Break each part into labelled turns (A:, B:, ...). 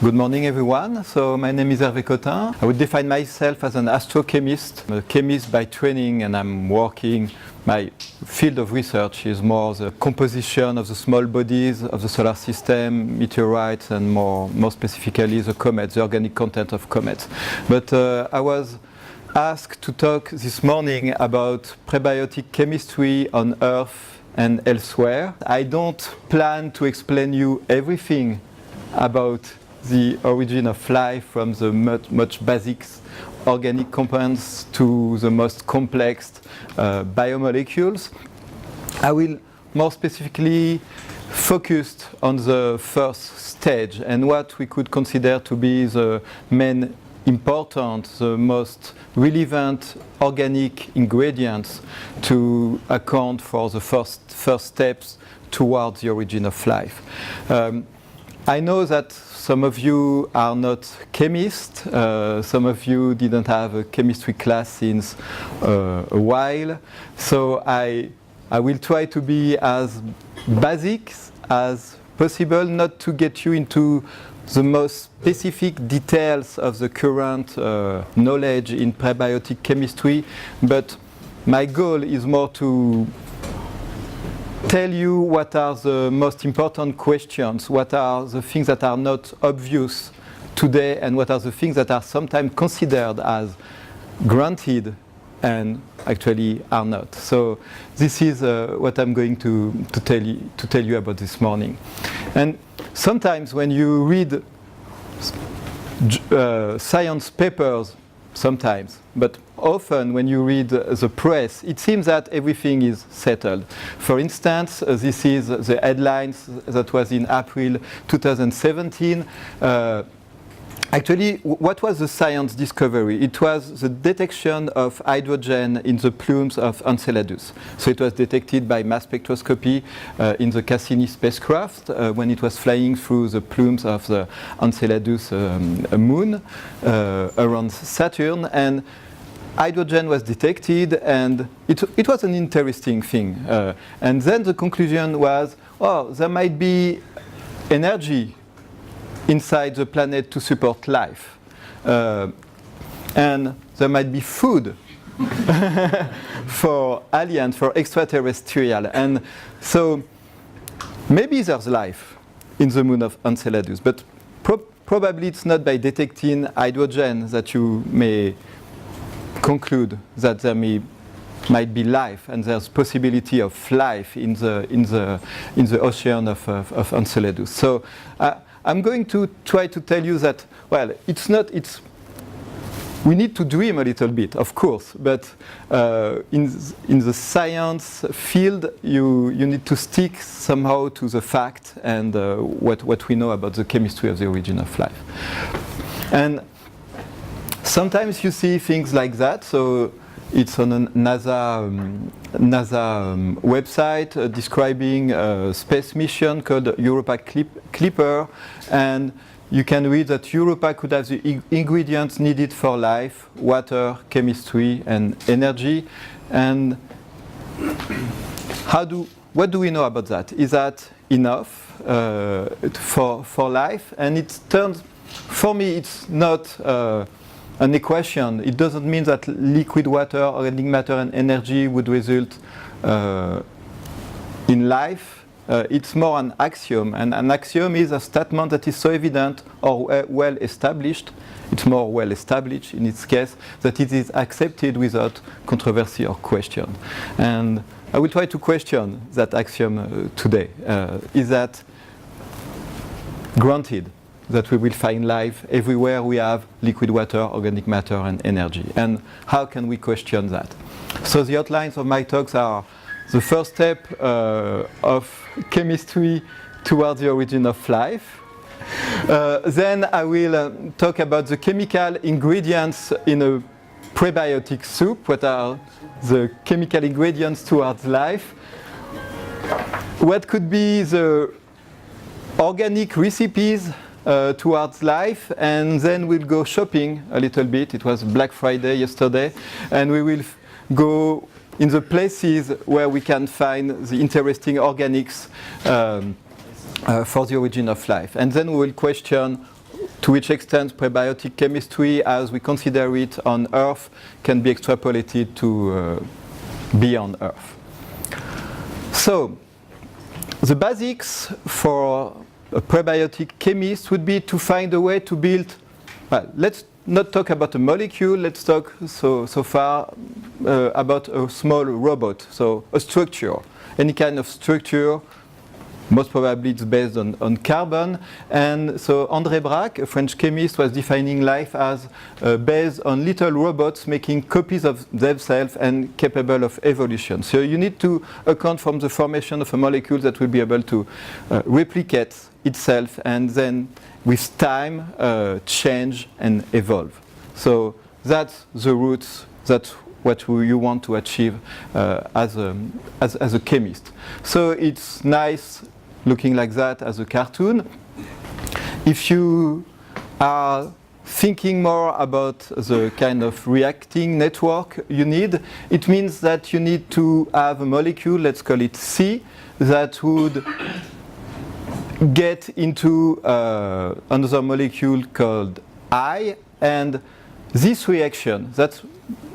A: Good morning, everyone. So my name is Hervé Cotin. I would define myself as an astrochemist. I'm a chemist by training, and I'm working. My field of research is more the composition of the small bodies of the solar system, meteorites, and more specifically the comets, the organic content of comets. But I was asked to talk this morning about prebiotic chemistry on Earth and elsewhere. I don't plan to explain you everything about the origin of life, from the much basic organic compounds to the most complex biomolecules. I will more specifically focus on the first stage and what we could consider to be the main important, the most relevant organic ingredients to account for the first steps towards the origin of life. I know that some of you are not chemists, some of you didn't have a chemistry class since a while, so I will try to be as basic as possible, not to get you into the most specific details of the current knowledge in prebiotic chemistry, but my goal is more to tell you what are the most important questions, what are the things that are not obvious today, and what are the things that are sometimes considered as granted and actually are not. So this is what I'm going to tell you about this morning. And sometimes when you read science papers, sometimes, but often when you read the press, it seems that everything is settled. For instance, this is the headlines that was in April 2017. Actually, what was the science discovery? It was the detection of hydrogen in the plumes of Enceladus. So it was detected by mass spectroscopy in the Cassini spacecraft when it was flying through the plumes of the Enceladus moon around Saturn. And hydrogen was detected, and it was an interesting thing. And then the conclusion was, oh, there might be energy inside the planet to support life. And there might be food for aliens, for extraterrestrial. And so maybe there's life in the moon of Enceladus, but probably it's not by detecting hydrogen that you may conclude that there might be life, and there's possibility of life in the ocean of Enceladus. So I'm going to try to tell you that, well, we need to dream a little bit, of course, but in the science field, you need to stick somehow to the fact and what we know about the chemistry of the origin of life. And sometimes you see things like that. So it's on a NASA website describing a space mission called Europa Clipper, and you can read that Europa could have the ingredients needed for life: water, chemistry, and energy. And what do we know about that? Is that enough for life? And it turns, for me, it's not an equation. It doesn't mean that liquid water, organic matter, and energy would result in life. It's more an axiom, and an axiom is a statement that is so evident or well established. It's more well established in its case that it is accepted without controversy or question. And I will try to question that axiom today. Is that granted that we will find life everywhere we have liquid water, organic matter, and energy? And how can we question that? So the outlines of my talks are the first step of chemistry towards the origin of life. Then I will talk about the chemical ingredients in a prebiotic soup. What are the chemical ingredients towards life? What could be the organic recipes towards life? And then we'll go shopping a little bit. It was Black Friday yesterday, and we will go in the places where we can find the interesting organics for the origin of life. And then we will question to which extent prebiotic chemistry, as we consider it on Earth, can be extrapolated to beyond Earth. So, the basics for a prebiotic chemist would be to find a way to build, well, let's not talk about a molecule, let's talk so far about a small robot, so a structure, any kind of structure. Most probably it's based on carbon. And so André Braque, a French chemist, was defining life as based on little robots making copies of themselves and capable of evolution. So you need to account from the formation of a molecule that will be able to replicate itself and then with time change and evolve. So that's the roots, that's what you want to achieve as a chemist. So it's nice looking like that as a cartoon. If you are thinking more about the kind of reacting network you need, it means that you need to have a molecule, let's call it C, that would get into another molecule called I, and this reaction, that's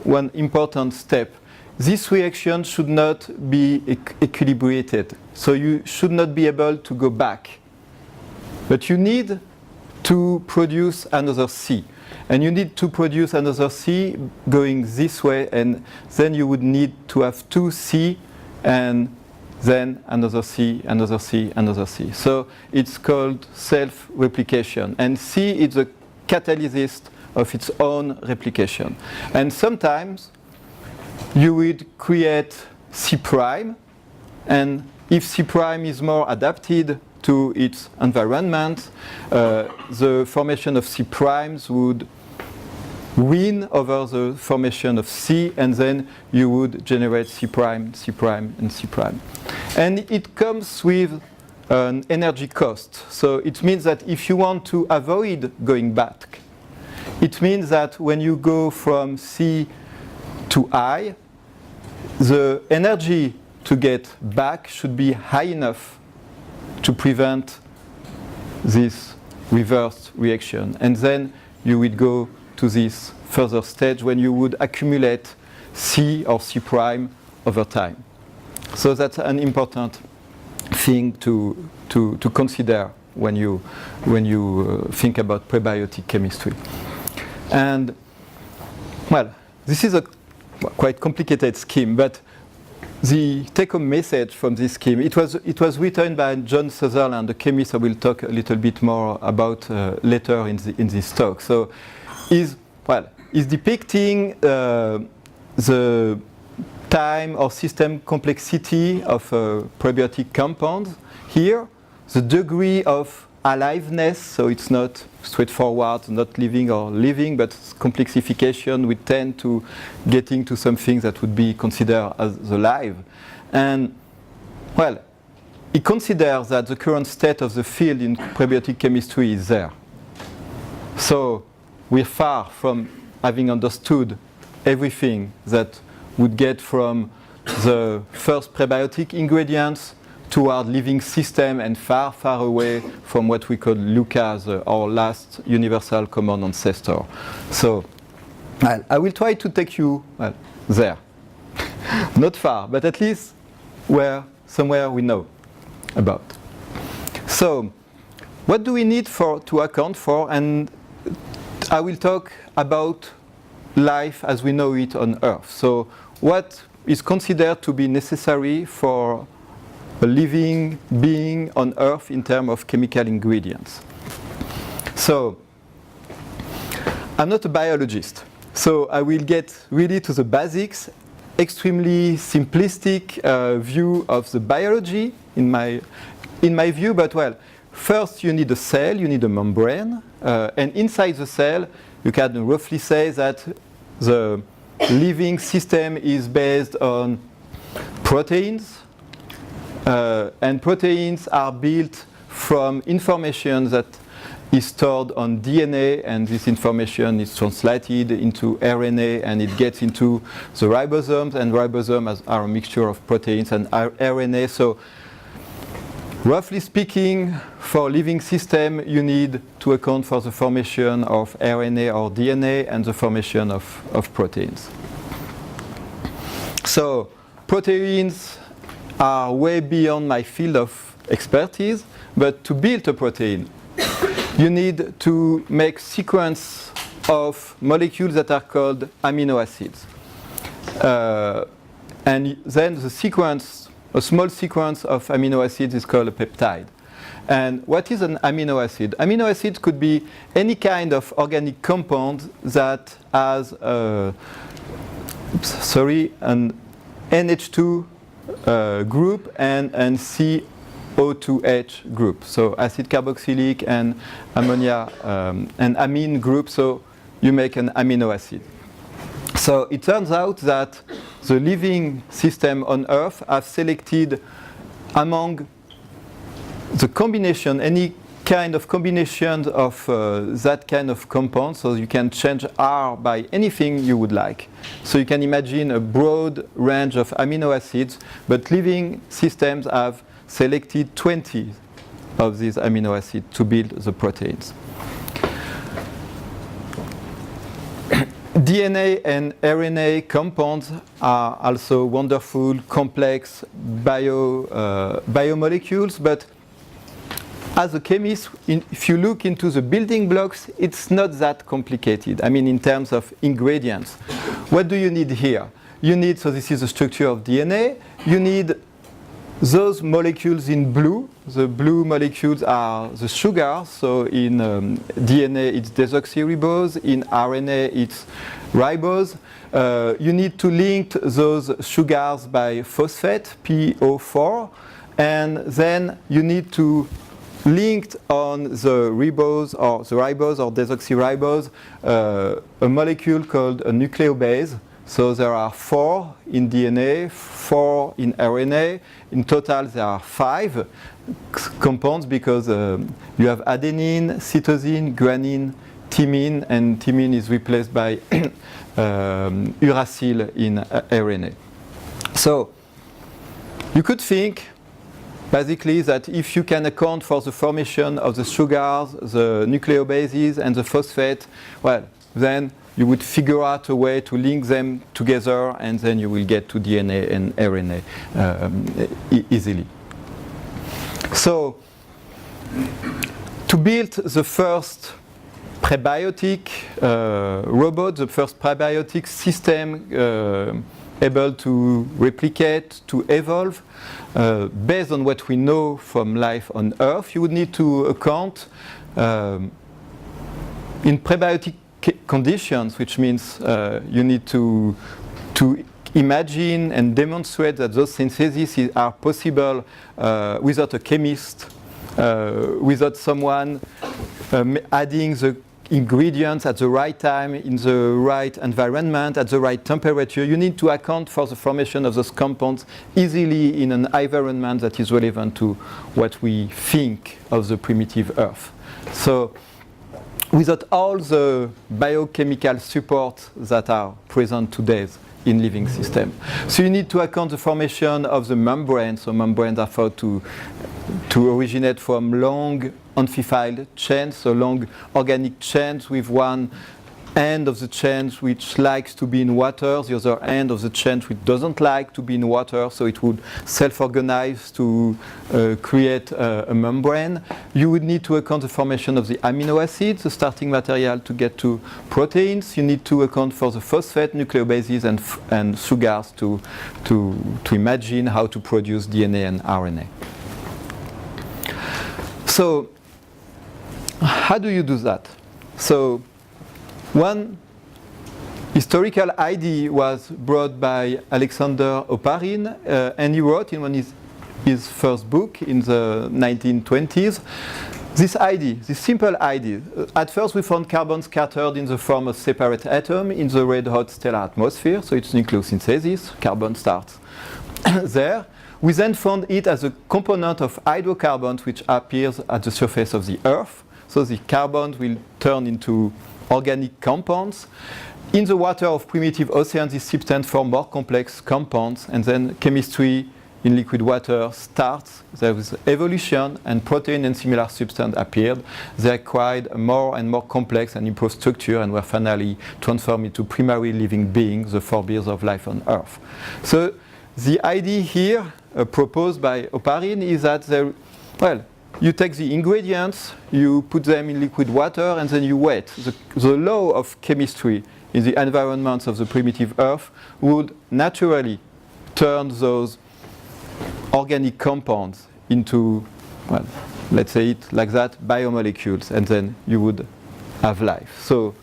A: one important step. This reaction should not be equilibrated, so you should not be able to go back. But you need to produce another C. And you need to produce another C going this way, and then you would need to have two C, and then another C, another C, another C. So it's called self-replication. And C is a catalyst of its own replication. And sometimes you would create C prime, and if C prime is more adapted to its environment, the formation of C primes would win over the formation of C, and then you would generate C prime, C prime, and C prime. And it comes with an energy cost. So it means that if you want to avoid going back, it means that when you go from C to I, the energy to get back should be high enough to prevent this reverse reaction. And then you would go to this further stage when you would accumulate C or C prime over time. So that's an important thing to consider when you think about prebiotic chemistry. And well, this is a quite complicated scheme, but the take-home message from this scheme, it was written by John Sutherland, a chemist I will talk a little bit more about later in this talk. So is depicting the time or system complexity of prebiotic compounds here, the degree of aliveness, so it's not straightforward, not living or living, but complexification would tend to getting to something that would be considered as alive. And, well, he considers that the current state of the field in prebiotic chemistry is there. So we're far from having understood everything that would get from the first prebiotic ingredients toward living system and far, far away from what we could look as our last universal common ancestor. So I will try to take you there. Not far, but at least somewhere we know about. So what do we need to account for? And I will talk about life as we know it on Earth. So what is considered to be necessary for a living being on Earth in terms of chemical ingredients. So, I'm not a biologist, so I will get really to the basics, extremely simplistic view of the biology in my view, but well, first you need a cell, you need a membrane, and inside the cell you can roughly say that the living system is based on proteins, and proteins are built from information that is stored on DNA, and this information is translated into RNA, and it gets into the ribosomes, and ribosomes are a mixture of proteins and RNA. So Roughly speaking, for living system, you need to account for the formation of RNA or DNA and the formation of proteins. So proteins are way beyond my field of expertise, but to build a protein, you need to make sequence of molecules that are called amino acids. And then the sequence, a small sequence of amino acids is called a peptide. And what is an amino acid? Amino acid could be any kind of organic compound that has an NH2 group and CO2H group. So acid carboxylic and ammonia and amine group, so you make an amino acid. So it turns out that the living system on Earth have selected among the combination, any kind of combination of that kind of compound, so you can change R by anything you would like. So you can imagine a broad range of amino acids, but living systems have selected 20 of these amino acids to build the proteins. DNA and RNA compounds are also wonderful, complex biomolecules, but as a chemist, if you look into the building blocks, it's not that complicated. I mean, in terms of ingredients. What do you need here? You need, so this is the structure of DNA, you need those molecules in blue. The blue molecules are the sugars, so in DNA it's desoxyribose, in RNA it's ribose. You need to link those sugars by phosphate, PO4, and then you need to link on the ribose or desoxyribose a molecule called a nucleobase. So there are 4 in DNA, 4 in RNA. In total, there are 5 compounds because you have adenine, cytosine, guanine, thymine, and thymine is replaced by uracil in RNA. So you could think, basically, that if you can account for the formation of the sugars, the nucleobases, and the phosphate, well, then you would figure out a way to link them together, and then you will get to DNA and RNA easily. So, to build the first prebiotic robot, the first prebiotic system able to replicate, to evolve, based on what we know from life on Earth, you would need to account in prebiotic conditions, which means you need to imagine and demonstrate that those syntheses are possible without a chemist, without someone adding the ingredients at the right time, in the right environment, at the right temperature. You need to account for the formation of those compounds easily in an environment that is relevant to what we think of the primitive Earth. So, without all the biochemical support that are present today in living systems. So you need to account the formation of the membrane. So membranes are thought to originate from long amphiphile chains, so long organic chains with one end of the chain which likes to be in water, the other end of the chain which doesn't like to be in water, so it would self-organize to create a membrane. You would need to account the formation of the amino acids, the starting material to get to proteins. You need to account for the phosphate, nucleobases, and sugars to imagine how to produce DNA and RNA. So, how do you do that? So, one historical idea was brought by Alexander Oparin, and he wrote in one of his first book in the 1920s this idea, this simple idea. At first we found carbon scattered in the form of separate atoms in the red hot stellar atmosphere, so it's nucleosynthesis, carbon starts there. We then found it as a component of hydrocarbons which appears at the surface of the Earth. So the carbon will turn into organic compounds. In the water of primitive oceans, these substances form more complex compounds, and then chemistry in liquid water starts, there was evolution, and protein and similar substance appeared. They acquired a more and more complex and improved structure and were finally transformed into primary living beings, the forebears of life on Earth. So the idea here proposed by Oparin is that you take the ingredients, you put them in liquid water, and then you wait. The law of chemistry in the environments of the primitive Earth would naturally turn those organic compounds into, let's say it like that, biomolecules, and then you would have life. So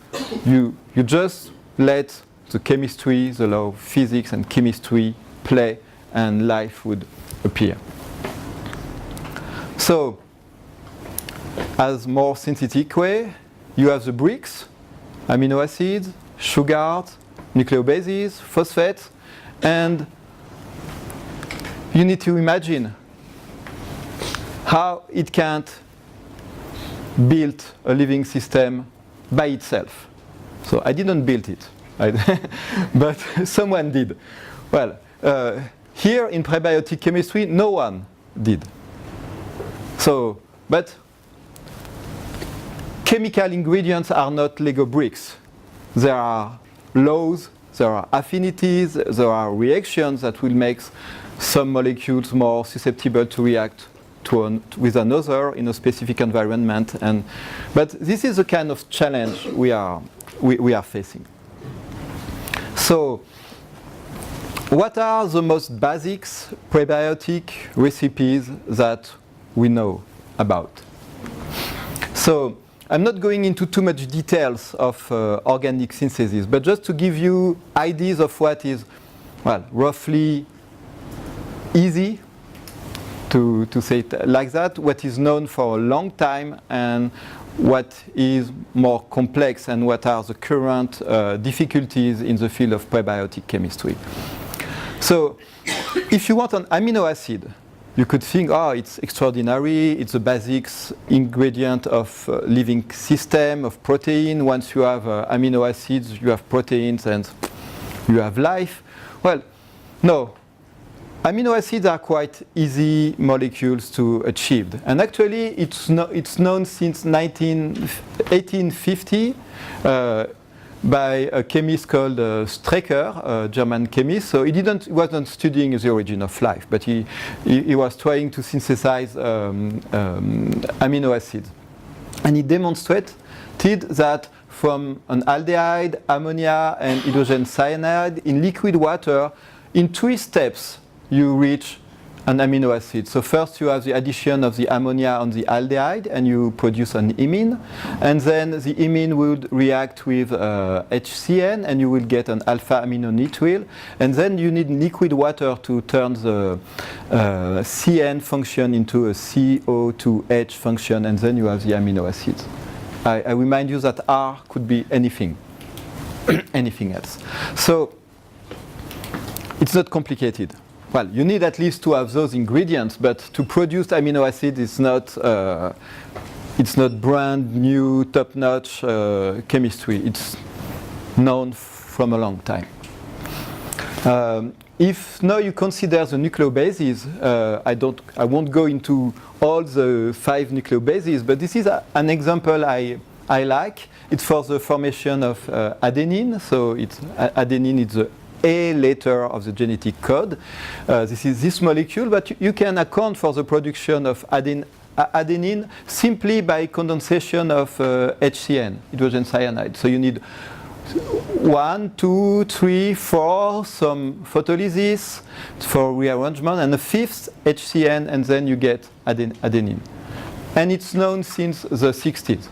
A: you just let the chemistry, the law of physics and chemistry play, and life would appear. So, as more synthetic way, you have the bricks, amino acids, sugars, nucleobases, phosphates, and you need to imagine how it can't build a living system by itself. So I didn't build it, but someone did. Well, here in prebiotic chemistry, no one did. So, but chemical ingredients are not Lego bricks. There are laws, there are affinities, there are reactions that will make some molecules more susceptible to react with another in a specific environment. But this is the kind of challenge we are facing. So, what are the most basic prebiotic recipes that we know about? So, I'm not going into too much details of organic synthesis, but just to give you ideas of what is, roughly easy to say it like that, what is known for a long time, and what is more complex, and what are the current difficulties in the field of prebiotic chemistry. So, if you want an amino acid, you could think, it's extraordinary, it's a basic ingredient of living system, of protein. Once you have amino acids, you have proteins, and you have life. Well, no. Amino acids are quite easy molecules to achieve. And actually, it's known since 1850 by a chemist called Strecker, a German chemist. So he wasn't studying the origin of life, but he was trying to synthesize amino acids. And he demonstrated that from an aldehyde, ammonia, and hydrogen cyanide in liquid water, in 3 steps, you reach an amino acid. So first you have the addition of the ammonia on the aldehyde, and you produce an imine. And then the imine would react with HCN, and you will get an alpha-aminonitrile. And then you need liquid water to turn the CN function into a CO2H function, and then you have the amino acids. I remind you that R could be anything, anything else. So it's not complicated. Well, you need at least to have those ingredients, but to produce amino acid is not brand new, top-notch chemistry. It's known from a long time. If now you consider the nucleobases, I won't go into all the 5 nucleobases, but this is an example I like. It's for the formation of adenine. So adenine is the A letter of the genetic code. This is this molecule, but you can account for the production of adenine simply by condensation of HCN, hydrogen cyanide. So you need 1, 2, 3, 4, some photolysis for rearrangement, and a 5th HCN, and then you get adenine. And it's known since the 60s.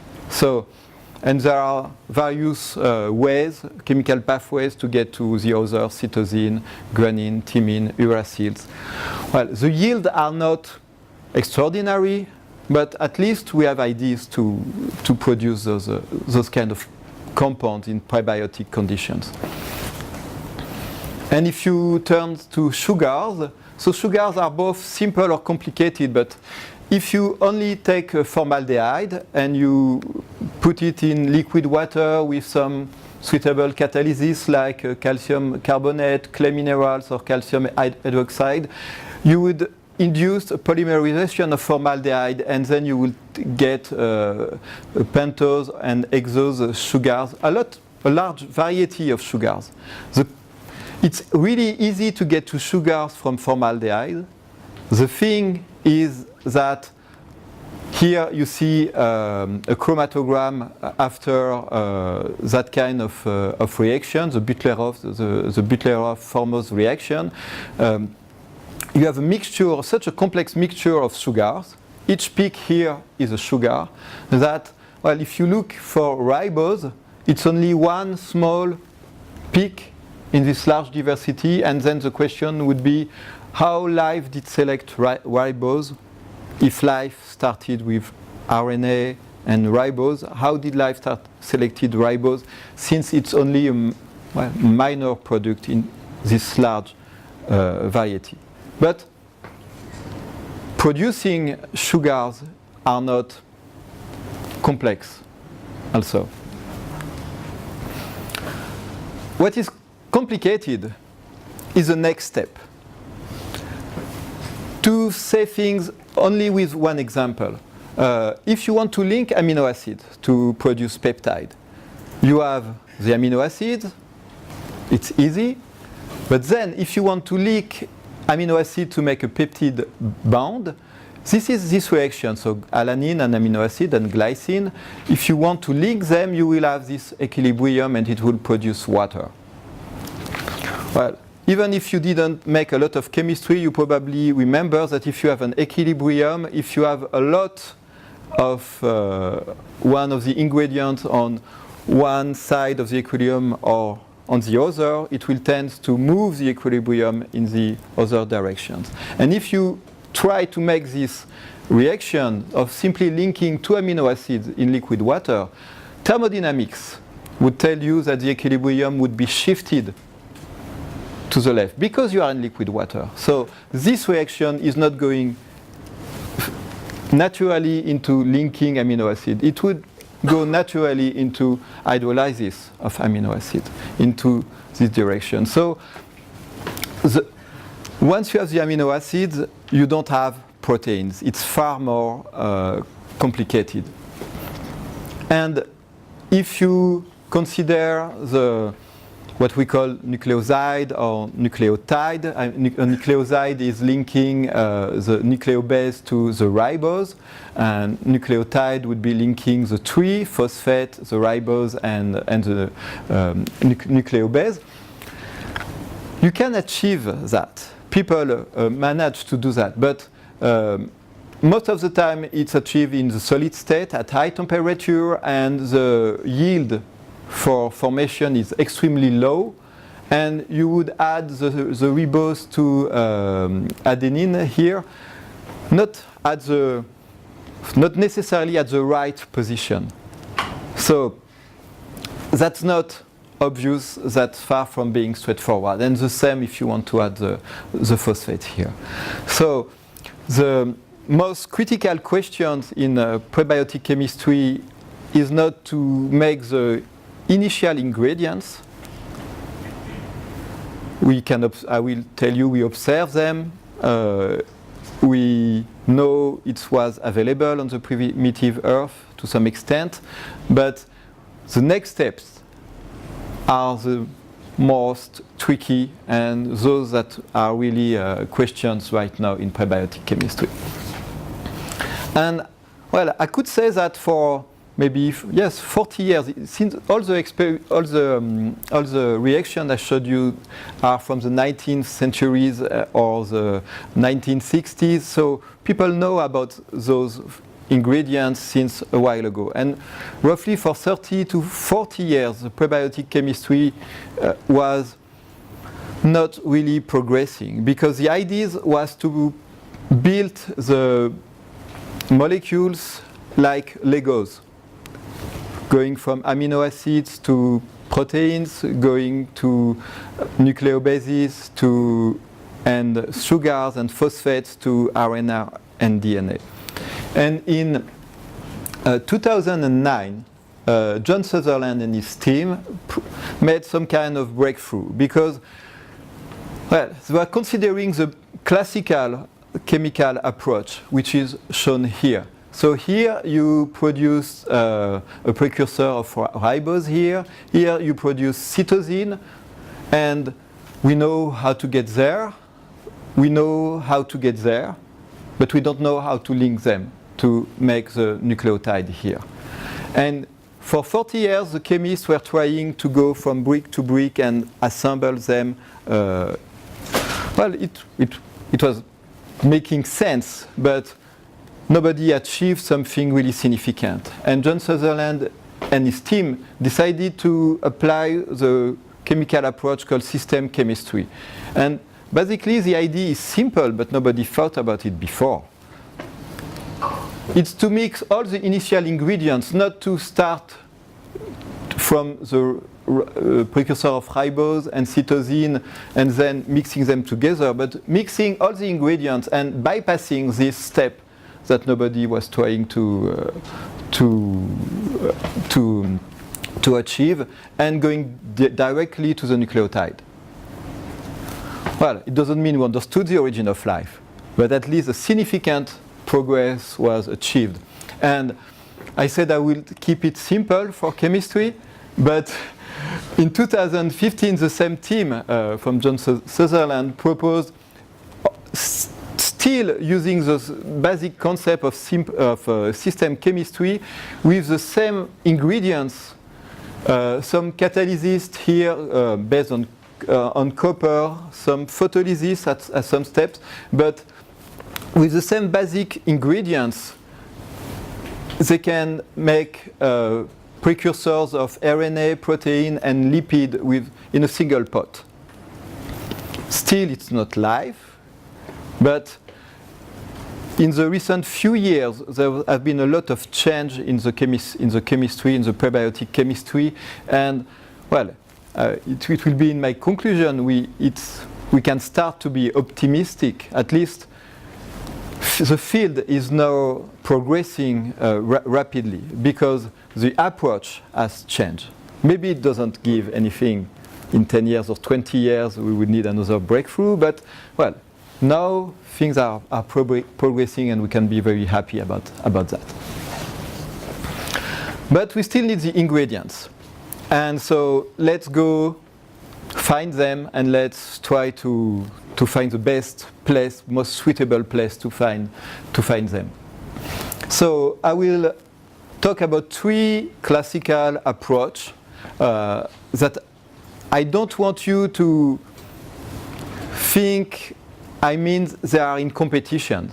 A: And there are various ways, chemical pathways, to get to the other cytosine, guanine, thymine, uracils. Well, the yields are not extraordinary, but at least we have ideas to produce those kind of compounds in prebiotic conditions. And if you turn to sugars, so sugars are both simple or complicated, but if you only take formaldehyde and you put it in liquid water with some suitable catalysis like calcium carbonate, clay minerals, or calcium hydroxide, you would induce a polymerization of formaldehyde, and then you will get pentose and hexose sugars, a large variety of sugars. It's really easy to get to sugars from formaldehyde. The thing is that here you see a chromatogram after that kind of reaction, the Butlerov-Formose reaction. You have a mixture, such a complex mixture of sugars. Each peak here is a sugar that, well, if you look for ribose, it's only one small peak in this large diversity, and then the question would be, how life did select ribose? If life started with RNA and ribose, how did life start selected ribose, since it's only a minor product in this large variety? But producing sugars are not complex also. What is complicated is the next step. To say things only with one example, if you want to link amino acids to produce peptide, you have the amino acids, it's easy, but then if you want to link amino acid to make a peptide bond, this is this reaction, so alanine, an amino acid, and glycine. If you want to link them, you will have this equilibrium and it will produce water. Well, even if you didn't make a lot of chemistry, you probably remember that if you have an equilibrium, if you have a lot of one of the ingredients on one side of the equilibrium or on the other, it will tend to move the equilibrium in the other directions. And if you try to make this reaction of simply linking two amino acids in liquid water, thermodynamics would tell you that the equilibrium would be shifted to the left because you are in liquid water. So this reaction is not going naturally into linking amino acid. It would go naturally into hydrolysis of amino acid into this direction. So once you have the amino acids, you don't have proteins. It's far more complicated. And if you consider what we call nucleoside or nucleotide. A nucleoside is linking the nucleobase to the ribose, and nucleotide would be linking the phosphate, the ribose, and the nucleobase. You can achieve that. People manage to do that, but most of the time it's achieved in the solid state at high temperature, and the yield for formation is extremely low, and you would add the ribose to adenine here, not necessarily at the right position. So that's not obvious, that's far from being straightforward. And the same if you want to add the phosphate here. So the most critical questions in prebiotic chemistry is not to make the initial ingredients. I will tell you, we observe them. We know it was available on the primitive Earth to some extent, but the next steps are the most tricky, and those that are really questions right now in prebiotic chemistry. And well, I could say that for maybe 40 years, since all the reactions I showed you are from the 19th centuries or the 1960s, so people know about those ingredients since a while ago. And roughly for 30 to 40 years, the prebiotic chemistry was not really progressing, because the idea was to build the molecules like Legos, going from amino acids to proteins, going to nucleobases and sugars and phosphates to RNA and DNA. And in 2009, John Sutherland and his team made some kind of breakthrough, because well, they were considering the classical chemical approach, which is shown here. So here you produce a precursor of ribose here. Here you produce cytosine, and we know how to get there. We know how to get there, but we don't know how to link them to make the nucleotide here. And for 40 years, the chemists were trying to go from brick to brick and assemble them. Well, it was making sense, but nobody achieved something really significant. And John Sutherland and his team decided to apply the chemical approach called system chemistry. And basically, the idea is simple, but nobody thought about it before. It's to mix all the initial ingredients, not to start from the precursor of ribose and cytosine and then mixing them together, but mixing all the ingredients and bypassing this step that nobody was trying to achieve, and going directly to the nucleotide. Well, it doesn't mean we understood the origin of life, but at least a significant progress was achieved. And I said I will keep it simple for chemistry, but in 2015 the same team from John Sutherland proposed, still using the basic concept of system chemistry with the same ingredients, some catalysis here based on copper, some photolysis at some steps, but with the same basic ingredients, they can make precursors of RNA, protein, and lipid in a single pot. Still, it's not life, but in the recent few years, there have been a lot of change in the chemistry, in the prebiotic chemistry, and well, it will be in my conclusion. We can start to be optimistic. At least the field is now progressing rapidly because the approach has changed. Maybe it doesn't give anything in 10 years or 20 years. We would need another breakthrough, but well, now things are progressing, and we can be very happy about that. But we still need the ingredients. And so let's go find them, and let's try to find the best place, most suitable place to find them. So I will talk about 3 classical approaches that I don't want you to think I mean they are in competition.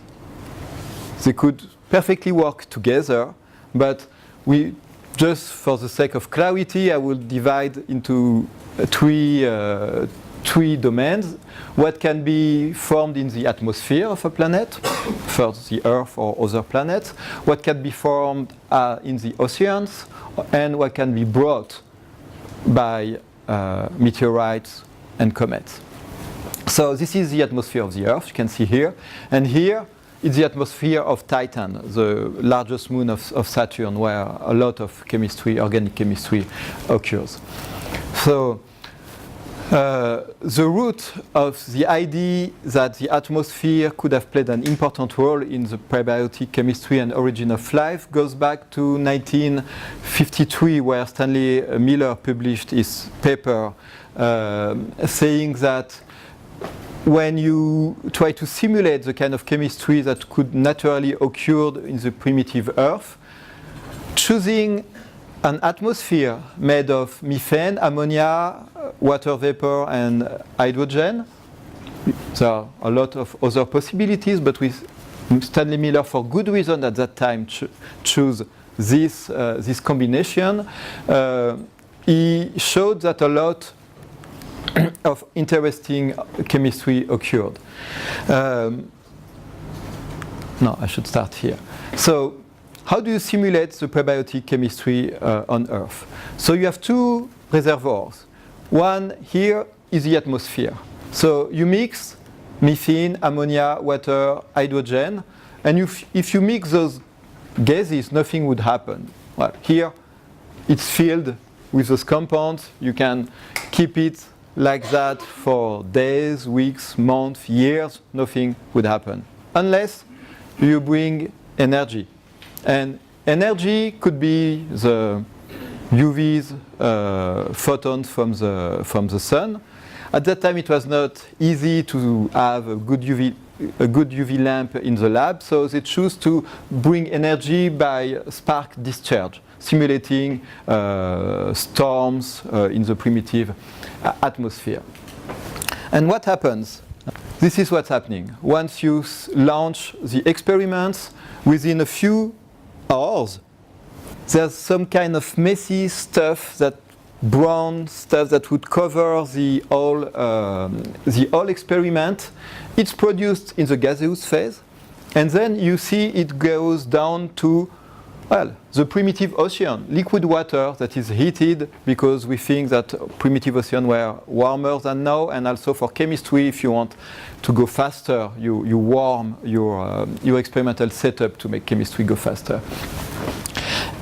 A: They could perfectly work together, but just for the sake of clarity, I will divide into three domains. What can be formed in the atmosphere of a planet, first the Earth or other planets, what can be formed in the oceans, and what can be brought by meteorites and comets. So this is the atmosphere of the Earth, you can see here. And here is the atmosphere of Titan, the largest moon of Saturn, where a lot of chemistry, organic chemistry, occurs. So the root of the idea that the atmosphere could have played an important role in the prebiotic chemistry and origin of life goes back to 1953, where Stanley Miller published his paper saying that when you try to simulate the kind of chemistry that could naturally occur in the primitive Earth, choosing an atmosphere made of methane, ammonia, water vapor, and hydrogen. There are a lot of other possibilities, but with Stanley Miller, for good reason at that time, chose this combination. He showed that a lot of interesting chemistry occurred. No, I should start here. So, how do you simulate the prebiotic chemistry on Earth? So you have 2 reservoirs. One here is the atmosphere. So you mix methane, ammonia, water, hydrogen, and if you mix those gases, nothing would happen. Well, here it's filled with those compounds. You can keep it like that for days, weeks, months, years, nothing would happen. Unless you bring energy. And energy could be the UV's photons from the sun. At that time, it was not easy to have a good UV lamp in the lab, so they choose to bring energy by spark discharge, simulating storms in the primitive atmosphere. And what happens? This is what's happening. Once you launch the experiments, within a few hours, there's some kind of messy stuff, that brown stuff that would cover the whole experiment. It's produced in the gaseous phase, and then you see it goes down to, well, the primitive ocean, liquid water that is heated, because we think that primitive ocean were warmer than now, and also for chemistry, if you want to go faster, you warm your experimental setup to make chemistry go faster.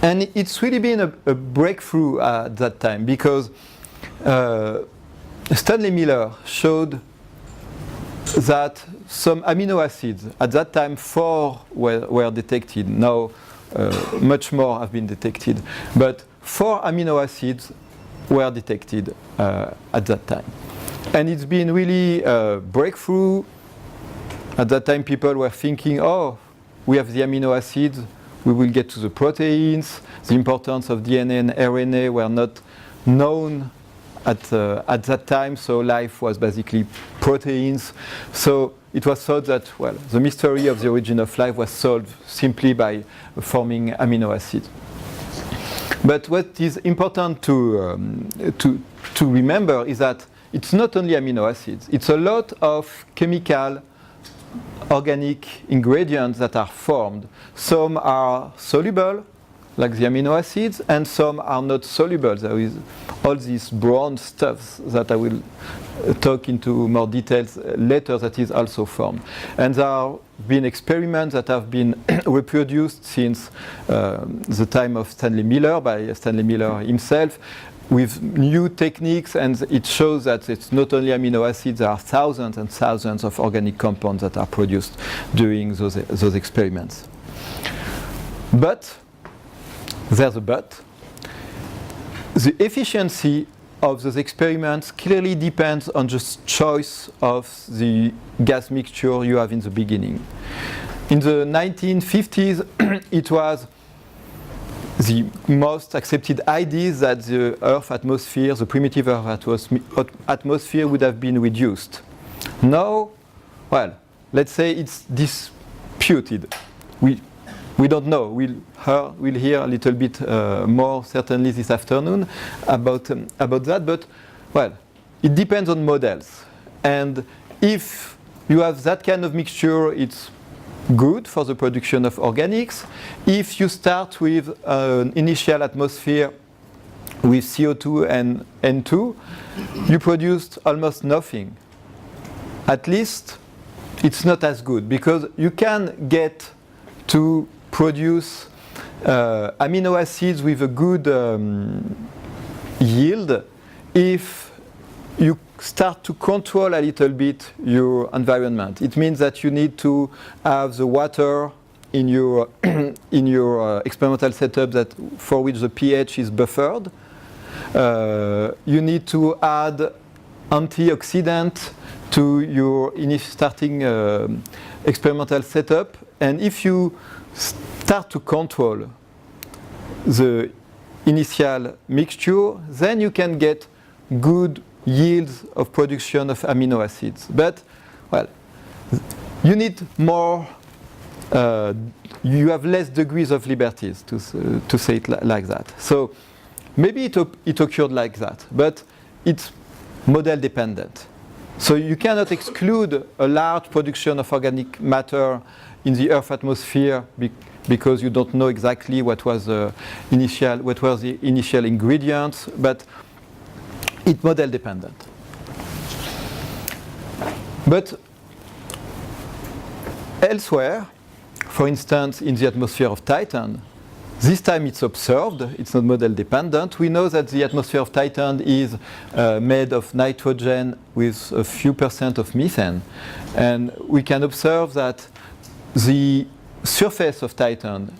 A: And it's really been a breakthrough at that time, because Stanley Miller showed that some amino acids, at that time 4 were detected, now much more have been detected, but 4 amino acids were detected at that time. And it's been really a breakthrough. At that time people were thinking, oh, we have the amino acids, we will get to the proteins. The importance of DNA and RNA were not known at that time, so life was basically proteins. So it was thought that, well, the mystery of the origin of life was solved simply by forming amino acids. But what is important to remember is that it's not only amino acids, it's a lot of chemical organic ingredients that are formed. Some are soluble, like the amino acids, and some are not soluble. There is all these brown stuffs that I will talk into more details later that is also formed. And there have been experiments that have been reproduced since the time of Stanley Miller, by Stanley Miller himself, with new techniques, and it shows that it's not only amino acids, there are thousands and thousands of organic compounds that are produced during those experiments. But, there's a but, the efficiency of those experiments clearly depends on the choice of the gas mixture you have in the beginning. In the 1950s, it was the most accepted idea that the Earth atmosphere, the primitive Earth atmosphere would have been reduced. Now, well, let's say it's disputed. We don't know. We'll hear a little bit more certainly this afternoon about that, but, well, it depends on models. And if you have that kind of mixture, it's good for the production of organics. If you start with an initial atmosphere with CO2 and N2, you produced almost nothing. At least it's not as good, because you can get to produce amino acids with a good yield if you start to control a little bit your environment. It means that you need to have the water in your experimental setup for which the pH is buffered. You need to add antioxidant to your starting experimental setup, and if you start to control the initial mixture, then you can get good yields of production of amino acids. But, well, you need more, you have less degrees of liberties, to say it like that. So maybe it occurred like that, but it's model dependent. So you cannot exclude a large production of organic matter in the Earth atmosphere because you don't know exactly what were the initial ingredients, but it's model dependent. But elsewhere, for instance in the atmosphere of Titan, This time it's observed, it's not model dependent. We know that the atmosphere of Titan is made of nitrogen with a few percent of methane. And we can observe that the surface of Titan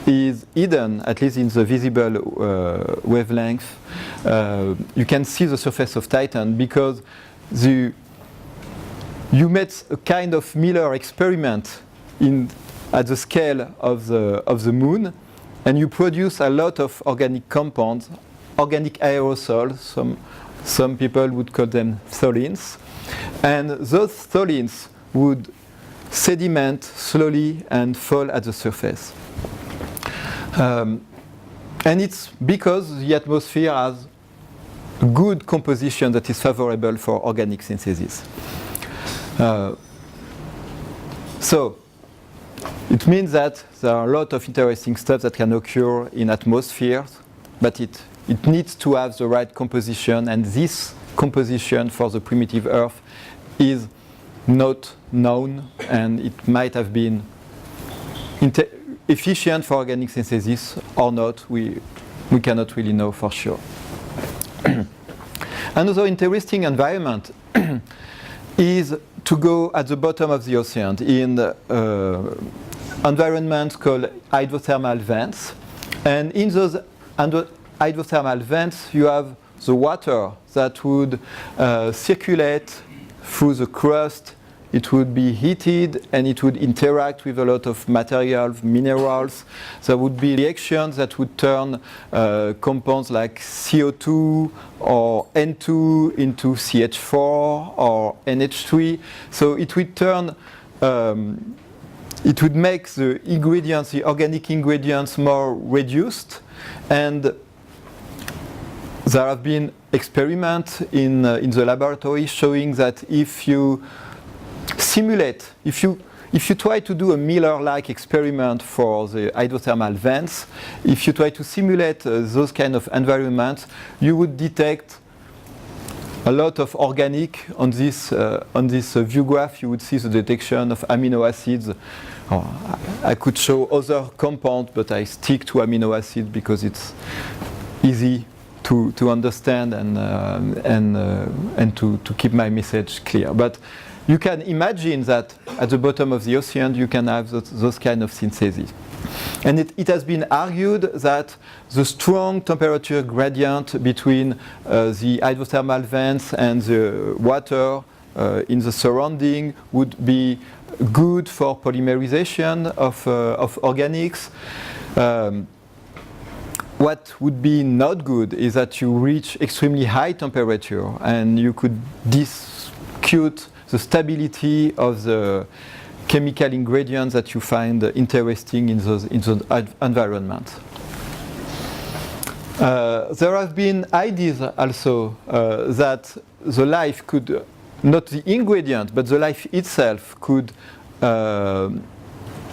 A: is hidden, at least in the visible wavelength. You can see the surface of Titan because you made a kind of Miller experiment at the scale of the moon, and you produce a lot of organic compounds, organic aerosols. Some people would call them tholins, and those tholins would sediment slowly and fall at the surface. And it's because the atmosphere has a good composition that is favorable for organic synthesis. So it means that there are a lot of interesting stuff that can occur in atmospheres, but it needs to have the right composition, and this composition for the primitive Earth is not known, and it might have been efficient for organic synthesis or not. We cannot really know for sure. Another interesting environment is to go at the bottom of the ocean in environments called hydrothermal vents. And in those hydrothermal vents, you have the water that would circulate through the crust. It would be heated and it would interact with a lot of materials, minerals. There would be reactions that would turn compounds like CO2 or N2 into CH4 or NH3. So it would turn, it would make the ingredients, the organic ingredients, more reduced. And there have been experiments in the laboratory showing that if you simulate, if you try to do a Miller-like experiment for the hydrothermal vents, if you try to simulate those kind of environments, you would detect a lot of organic on this view graph. You would see the detection of amino acids. I could show other compounds, but I stick to amino acids because it's easy to understand and to keep my message clear. But you can imagine that at the bottom of the ocean you can have those kind of syntheses. And it has been argued that the strong temperature gradient between the hydrothermal vents and the water in the surrounding would be good for polymerization of organics. What would be not good is that you reach extremely high temperature and you could discute the stability of the chemical ingredients that you find interesting in those environments. There have been ideas also that the life could, not the ingredient, but the life itself could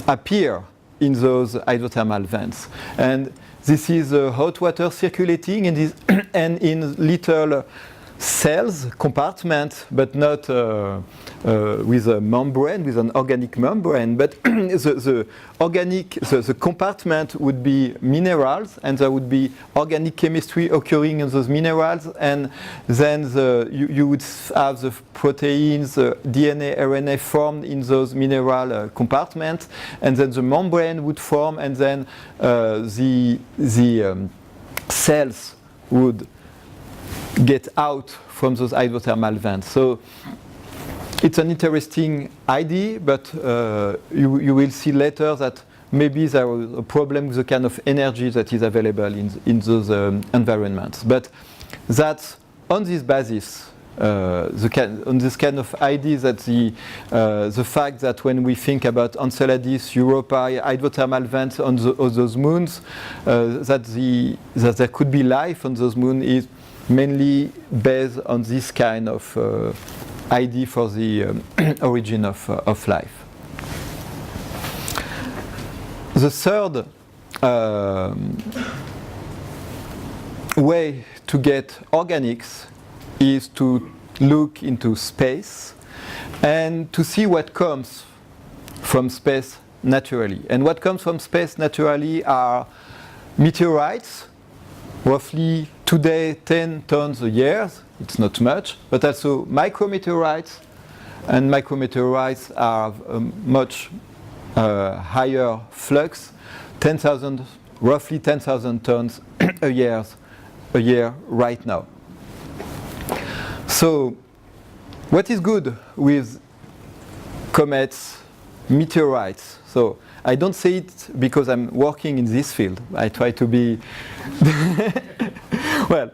A: appear in those hydrothermal vents. And this is hot water circulating in this and in little cells, compartments, but not with a membrane, with an organic membrane. But the compartment would be minerals, and there would be organic chemistry occurring in those minerals, and then you would have the proteins, DNA, RNA formed in those mineral compartments, and then the membrane would form, and then the cells would get out from those hydrothermal vents. So it's an interesting idea, but you will see later that maybe there is a problem with the kind of energy that is available in those environments. But that's on this basis, on this kind of idea that the fact that when we think about Enceladus, Europa, hydrothermal vents on those moons, that there could be life on those moons is mainly based on this kind of idea for the origin of life. The third way to get organics is to look into space and to see what comes from space naturally. And what comes from space naturally are meteorites, roughly today 10 tons a year, it's not much, but also micrometeorites, and micrometeorites are much higher flux, roughly 10,000 tons a year right now. So, what is good with comets, meteorites? So, I don't say it because I'm working in this field. I try to be well.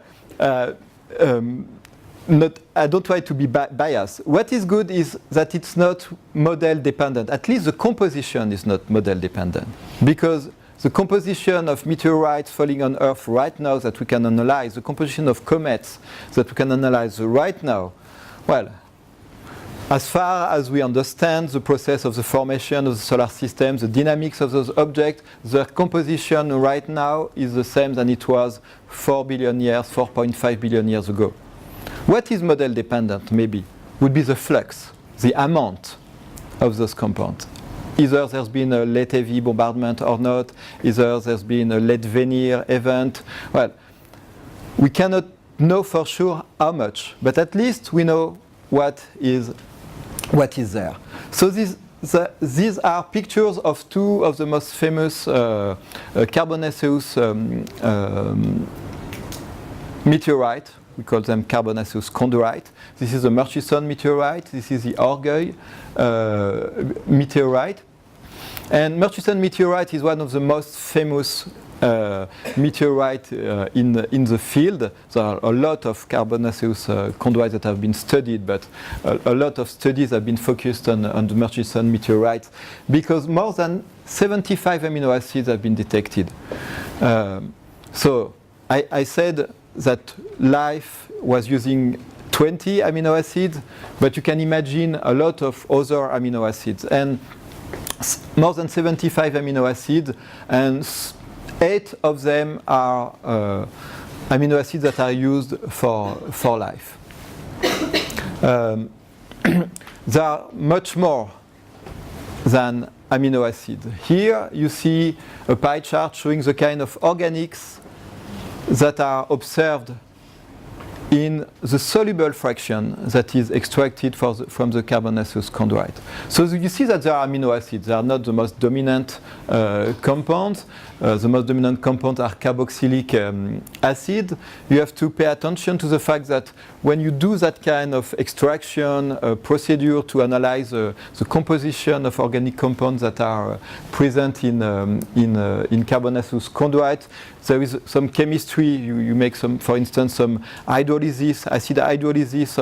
A: I don't try to be biased. What is good is that it's not model dependent. At least the composition is not model dependent, because the composition of meteorites falling on Earth right now that we can analyze, the composition of comets that we can analyze right now, well, as far as we understand the process of the formation of the solar system, the dynamics of those objects, their composition right now is the same than it was 4 billion years, 4.5 billion years ago. What is model dependent, maybe, would be the flux, the amount of those compounds. Either there's been a late heavy bombardment or not, either there's been a late Venir event. Well, we cannot know for sure how much, but at least we know what is there. So these are pictures of two of the most famous carbonaceous meteorite. We call them carbonaceous chondrite. This is the Murchison meteorite. This is the Orgueil meteorite. And Murchison meteorite is one of the most famous meteorite in the field. There are a lot of carbonaceous chondrites that have been studied, but a lot of studies have been focused on the Murchison meteorite because more than 75 amino acids have been detected. So I said that life was using 20 amino acids, but you can imagine a lot of other amino acids. And more than 75 amino acids, and 8 of them are amino acids that are used for life. There are much more than amino acids. Here you see a pie chart showing the kind of organics that are observed in the soluble fraction that is extracted from the carbonaceous chondrite. So you see that there are amino acids. They are not the most dominant compounds. The most dominant compounds are carboxylic acid. You have to pay attention to the fact that when you do that kind of extraction procedure to analyze the composition of organic compounds that are present in carbonaceous chondrite, there is some chemistry. You make some, for instance, some hydrolysis, acid hydrolysis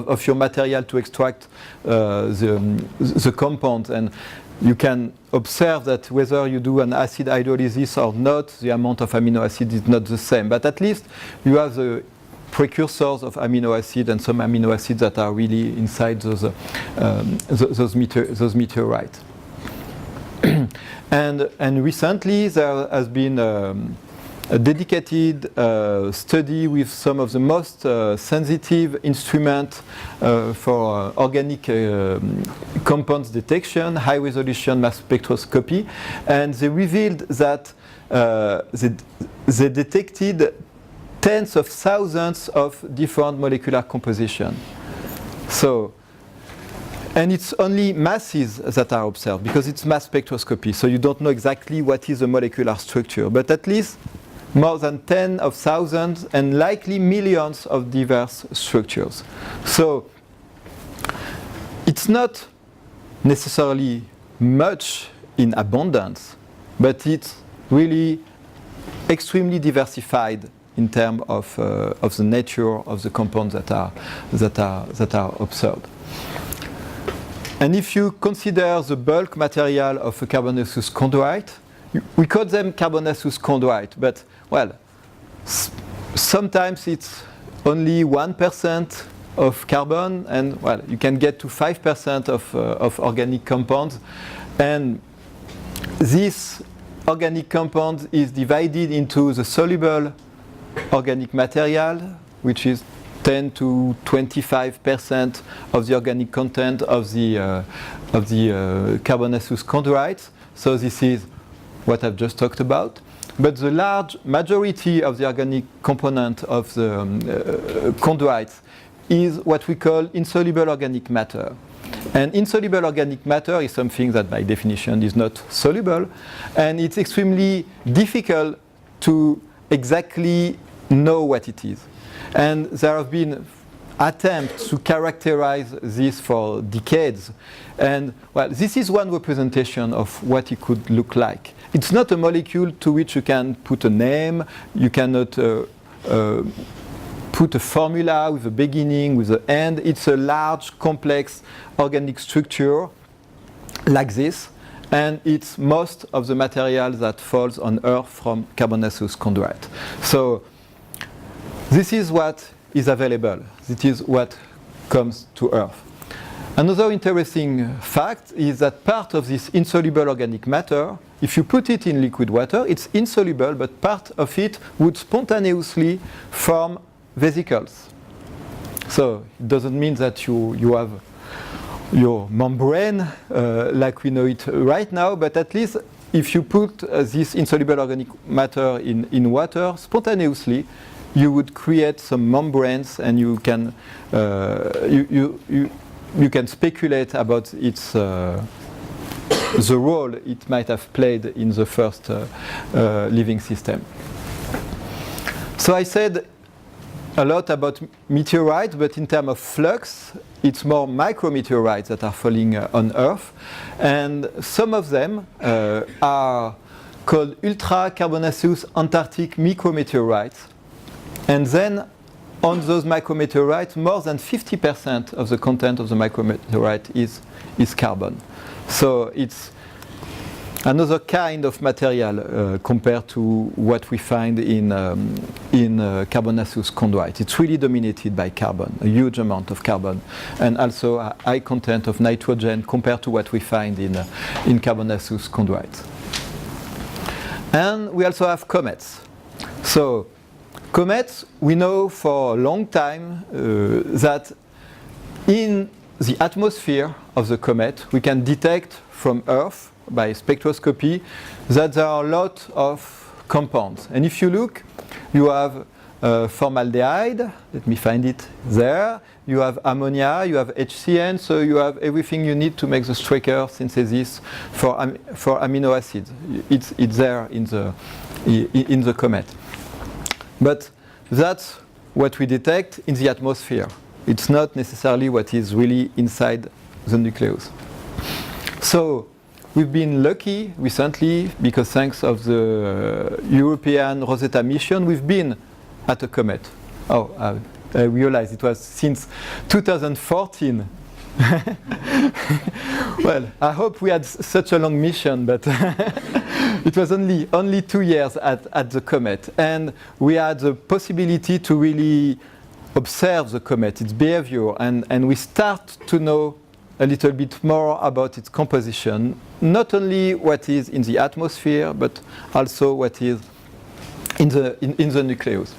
A: of your material to extract the compound, and you can observe that whether you do an acid hydrolysis or not, the amount of amino acid is not the same. But at least you have the precursors of amino acid and some amino acids that are really inside those meteorites. And recently there has been a dedicated study with some of the most sensitive instruments for organic compounds detection, high resolution mass spectroscopy, and they revealed that they detected tens of thousands of different molecular compositions. So, and it's only masses that are observed because it's mass spectroscopy, so you don't know exactly what is the molecular structure, but at least more than tens of thousands and likely millions of diverse structures. So it's not necessarily much in abundance, but it's really extremely diversified in terms of the nature of the compounds that are observed. And if you consider the bulk material of a carbonaceous chondrite, we call them carbonaceous chondrite, but well, sometimes it's only 1% of carbon, and well, you can get to 5% of organic compounds. And this organic compound is divided into the soluble organic material, which is 10 to 25% of the organic content of the carbonaceous chondrite. So this is what I've just talked about. But the large majority of the organic component of the chondrites is what we call insoluble organic matter. And insoluble organic matter is something that by definition is not soluble, and it's extremely difficult to exactly know what it is. And there have been attempts to characterize this for decades. And well, this is one representation of what it could look like. It's not a molecule to which you can put a name, you cannot put a formula with a beginning, with an end. It's a large, complex organic structure like this, and it's most of the material that falls on Earth from carbonaceous chondrite. So this is what is available. This is what comes to Earth. Another interesting fact is that part of this insoluble organic matter, if you put it in liquid water, it's insoluble, but part of it would spontaneously form vesicles. So it doesn't mean that you have your membrane like we know it right now, but at least if you put this insoluble organic matter in water spontaneously, you would create some membranes, and you can you can speculate about its the role it might have played in the first living system. So I said a lot about meteorites, but in terms of flux, it's more micrometeorites that are falling on Earth, and some of them are called ultra-carbonaceous Antarctic micrometeorites. And then on those micrometeorites, more than 50% of the content of the micrometeorite is carbon. So it's another kind of material compared to what we find in carbonaceous chondrite. It's really dominated by carbon, a huge amount of carbon, and also a high content of nitrogen compared to what we find in carbonaceous chondrite. And we also have comets. So comets, we know for a long time that in the atmosphere of the comet, we can detect from Earth by spectroscopy that there are a lot of compounds. And if you look, you have formaldehyde, let me find it there, you have ammonia, you have HCN, so you have everything you need to make the Strecker synthesis for amino acids. It's there in the comet. But that's what we detect in the atmosphere. It's not necessarily what is really inside the nucleus. So we've been lucky recently because thanks of the European Rosetta mission, we've been at a comet. Oh, I realized it was since 2014. Well, I hope we had such a long mission, but it was only 2 years at the comet, and we had the possibility to really observe the comet, its behavior, and we start to know a little bit more about its composition, not only what is in the atmosphere, but also what is in the nucleus.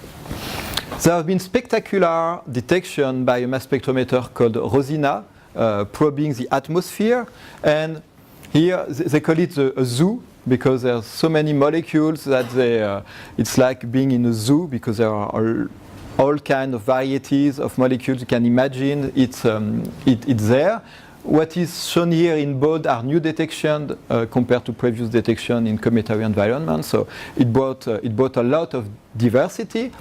A: There have been spectacular detection by a mass spectrometer called ROSINA, probing the atmosphere, and here they call it a zoo because there are so many molecules that it's like being in a zoo because there are all kinds of varieties of molecules you can imagine. It's there. What is shown here in bold are new detections compared to previous detection in cometary environment. So it brought a lot of diversity.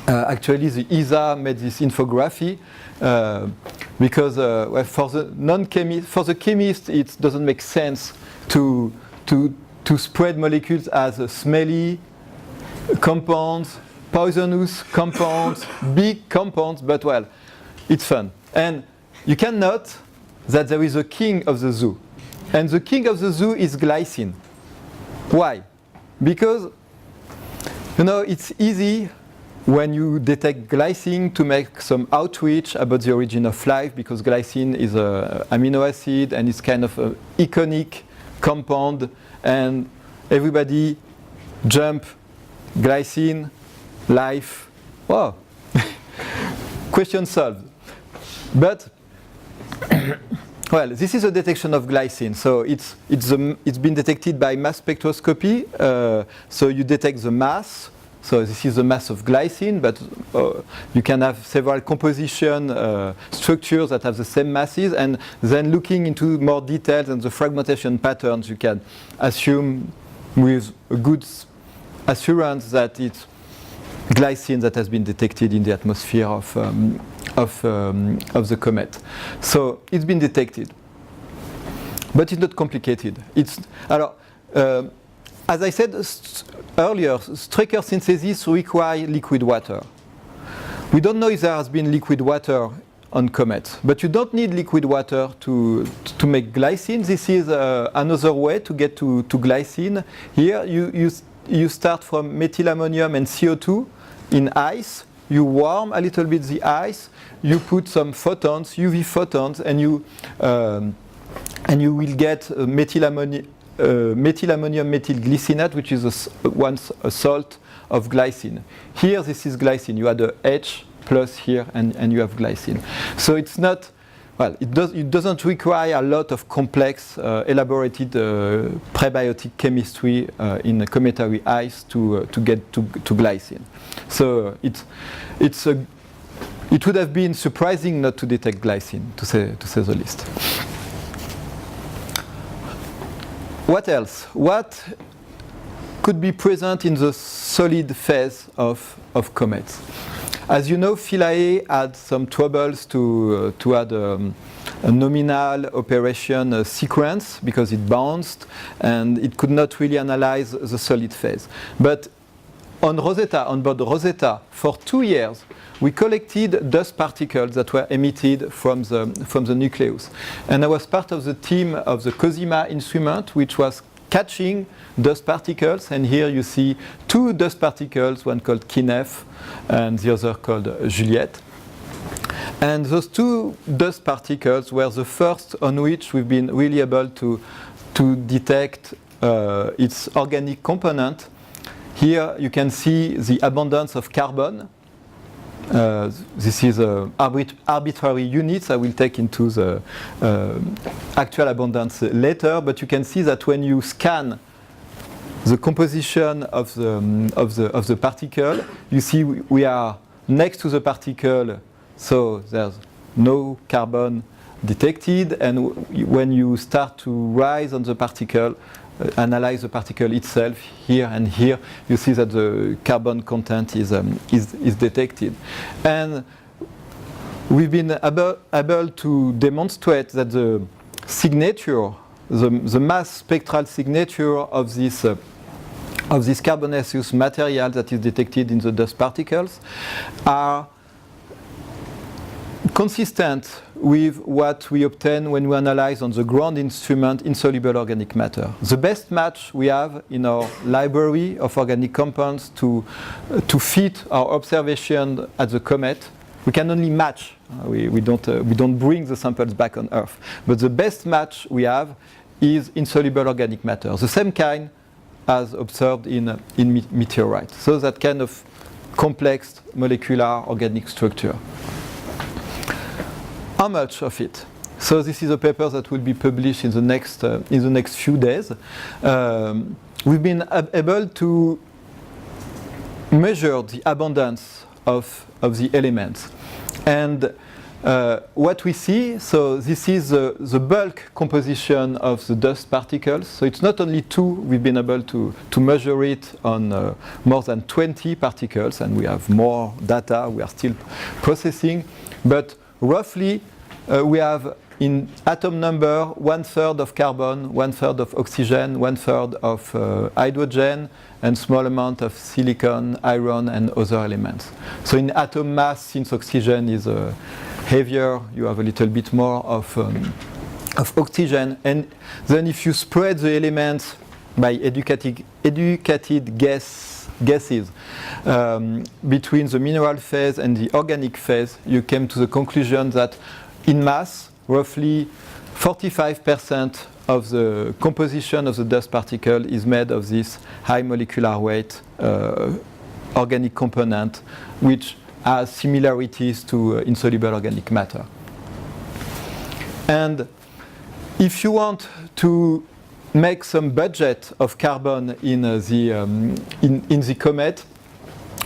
A: Actually, the ESA made this infography because well, for the chemist, it doesn't make sense to spread molecules as smelly compounds, poisonous compounds, big compounds. But well, it's fun, and you can note that there is a king of the zoo, and the king of the zoo is glycine. Why? Because it's easy when you detect glycine to make some outreach about the origin of life, because glycine is an amino acid and it's kind of an iconic compound, and everybody jump glycine, life. Wow, question solved. But Well, this is a detection of glycine. So it's been detected by mass spectroscopy. So you detect the mass. So this is the mass of glycine, but you can have several composition structures that have the same masses, and then looking into more details and the fragmentation patterns, you can assume with a good assurance that it's glycine that has been detected in the atmosphere of the comet. So it's been detected, but it's not complicated. As I said earlier, Strecker synthesis requires liquid water. We don't know if there has been liquid water on comets, but you don't need liquid water to make glycine. This is another way to get to glycine. Here you start from methylammonium and CO2 in ice. You warm a little bit the ice. You put some photons, UV photons, and you will get methylammonium methylglycinate, which is once a salt of glycine. Here, this is glycine. You add a H plus here, and you have glycine. So it's not, well, it doesn't require a lot of complex, elaborated prebiotic chemistry in cometary ice to get to glycine. So it would have been surprising not to detect glycine, to say the least. What else? What could be present in the solid phase of comets? As you know, Philae had some troubles to add a nominal operation sequence because it bounced and it could not really analyze the solid phase. But on board Rosetta, for 2 years, we collected dust particles that were emitted from the nucleus. And I was part of the team of the COSIMA instrument, which was catching dust particles. And here you see 2 dust particles, one called Kinef and the other called Juliette. And those 2 dust particles were the first on which we've been really able to detect its organic component. Here you can see the abundance of carbon. This is arbitrary units. I will take into the actual abundance later, but you can see that when you scan the composition of the particle, you see we are next to the particle, so there's no carbon detected, and when you start to rise on the particle, analyze the particle itself, here and here, you see that the carbon content is detected. And we've been able to demonstrate that the signature, the mass spectral signature of this carbonaceous material that is detected in the dust particles are consistent with what we obtain when we analyze on the ground instrument insoluble organic matter. The best match we have in our library of organic compounds to fit our observation at the comet. We can only match. We don't bring the samples back on Earth. But the best match we have is insoluble organic matter, the same kind as observed in meteorites. So that kind of complex molecular organic structure. How much of it? So this is a paper that will be published in the next few days. We've been able to measure the abundance of the elements, and what we see. So this is the bulk composition of the dust particles. So it's not only 2. We've been able to measure it on more than 20 particles, and we have more data. We are still processing, but roughly, we have in atom number 1/3 of carbon, 1/3 of oxygen, 1/3 of hydrogen, and small amount of silicon, iron, and other elements. So in atom mass, since oxygen is heavier, you have a little bit more of oxygen. And then if you spread the elements by educated guesses between the mineral phase and the organic phase, you came to the conclusion that in mass, roughly 45% of the composition of the dust particle is made of this high molecular weight organic component, which has similarities to insoluble organic matter. And if you want to make some budget of carbon in the comet,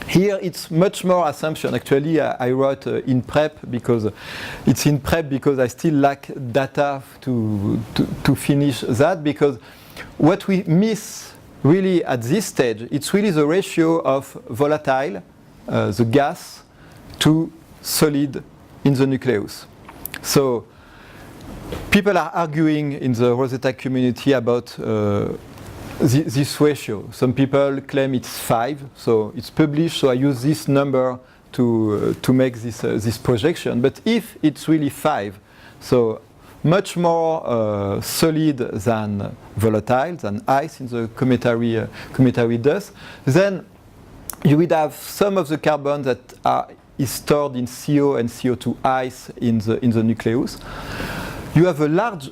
A: here it's much more assumption. Actually, I wrote in prep because it's in prep because I still lack data to finish that, because what we miss really at this stage, it's really the ratio of volatile, the gas, to solid in the nucleus. So people are arguing in the Rosetta community about this ratio. Some people claim it's 5, so it's published, so I use this number to make this projection. But if it's really 5, so much more solid than volatile, than ice in the cometary dust, then you would have some of the carbon that is stored in CO and CO2 ice in the nucleus. You have a large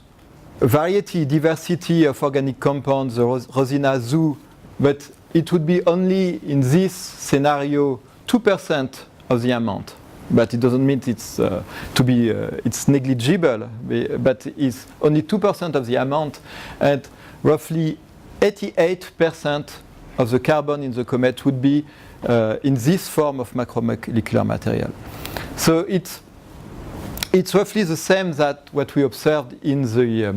A: diversity of organic compounds, the Rosina zoo, but it would be only in this scenario 2% of the amount. But it doesn't mean it's it's negligible, but it's only 2% of the amount, and roughly 88% of the carbon in the comet would be in this form of macromolecular material. So it's roughly the same that what we observed in the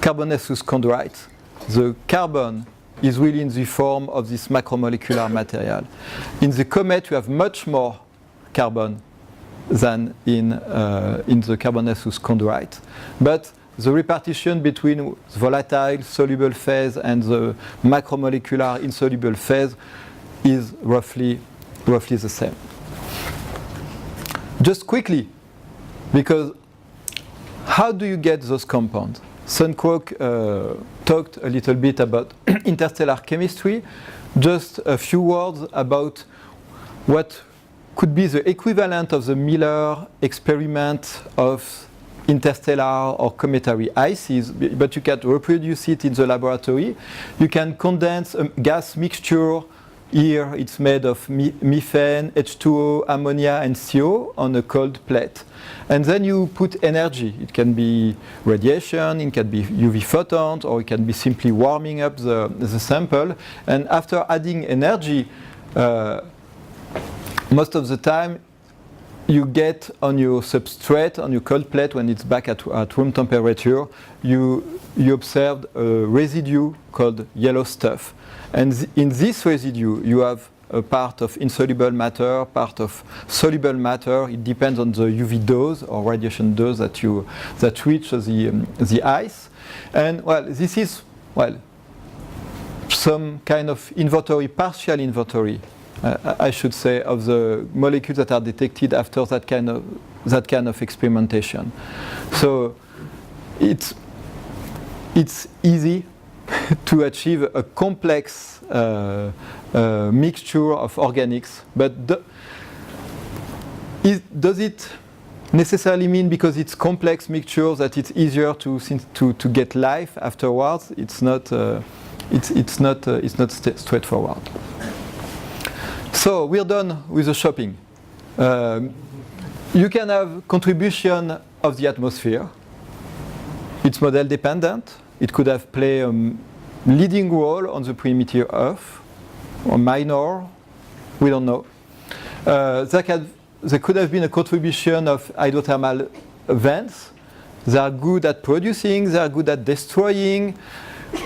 A: carbonaceous chondrite. The carbon is really in the form of this macromolecular material. In the comet, you have much more carbon than in the carbonaceous chondrite, but the repartition between volatile soluble phase and the macromolecular insoluble phase is roughly the same. Just quickly, because how do you get those compounds? Sun Kwok talked a little bit about interstellar chemistry. Just a few words about what could be the equivalent of the Miller experiment of interstellar or cometary ices, but you can reproduce it in the laboratory. You can condense a gas mixture. Here it's made of methane, H2O, ammonia and CO on a cold plate. And then you put energy. It can be radiation, it can be UV photons, or it can be simply warming up the sample. And after adding energy, most of the time you get on your substrate, on your cold plate, when it's back at room temperature, you observed a residue called yellow stuff. And in this residue, you have a part of insoluble matter, part of soluble matter. It depends on the UV dose or radiation dose that reaches the ice. And well, this is some kind of inventory, partial inventory, I should say, of the molecules that are detected after that kind of experimentation. So it's easy to achieve a complex mixture of organics, but does it necessarily mean because it's complex mixture that it's easier to get life afterwards? It's not straightforward. So we're done with the shopping. You can have contribution of the atmosphere. It's model dependent. It could have played a leading role on the primitive Earth, or minor, we don't know. There could have been a contribution of hydrothermal vents. They are good at producing, they are good at destroying.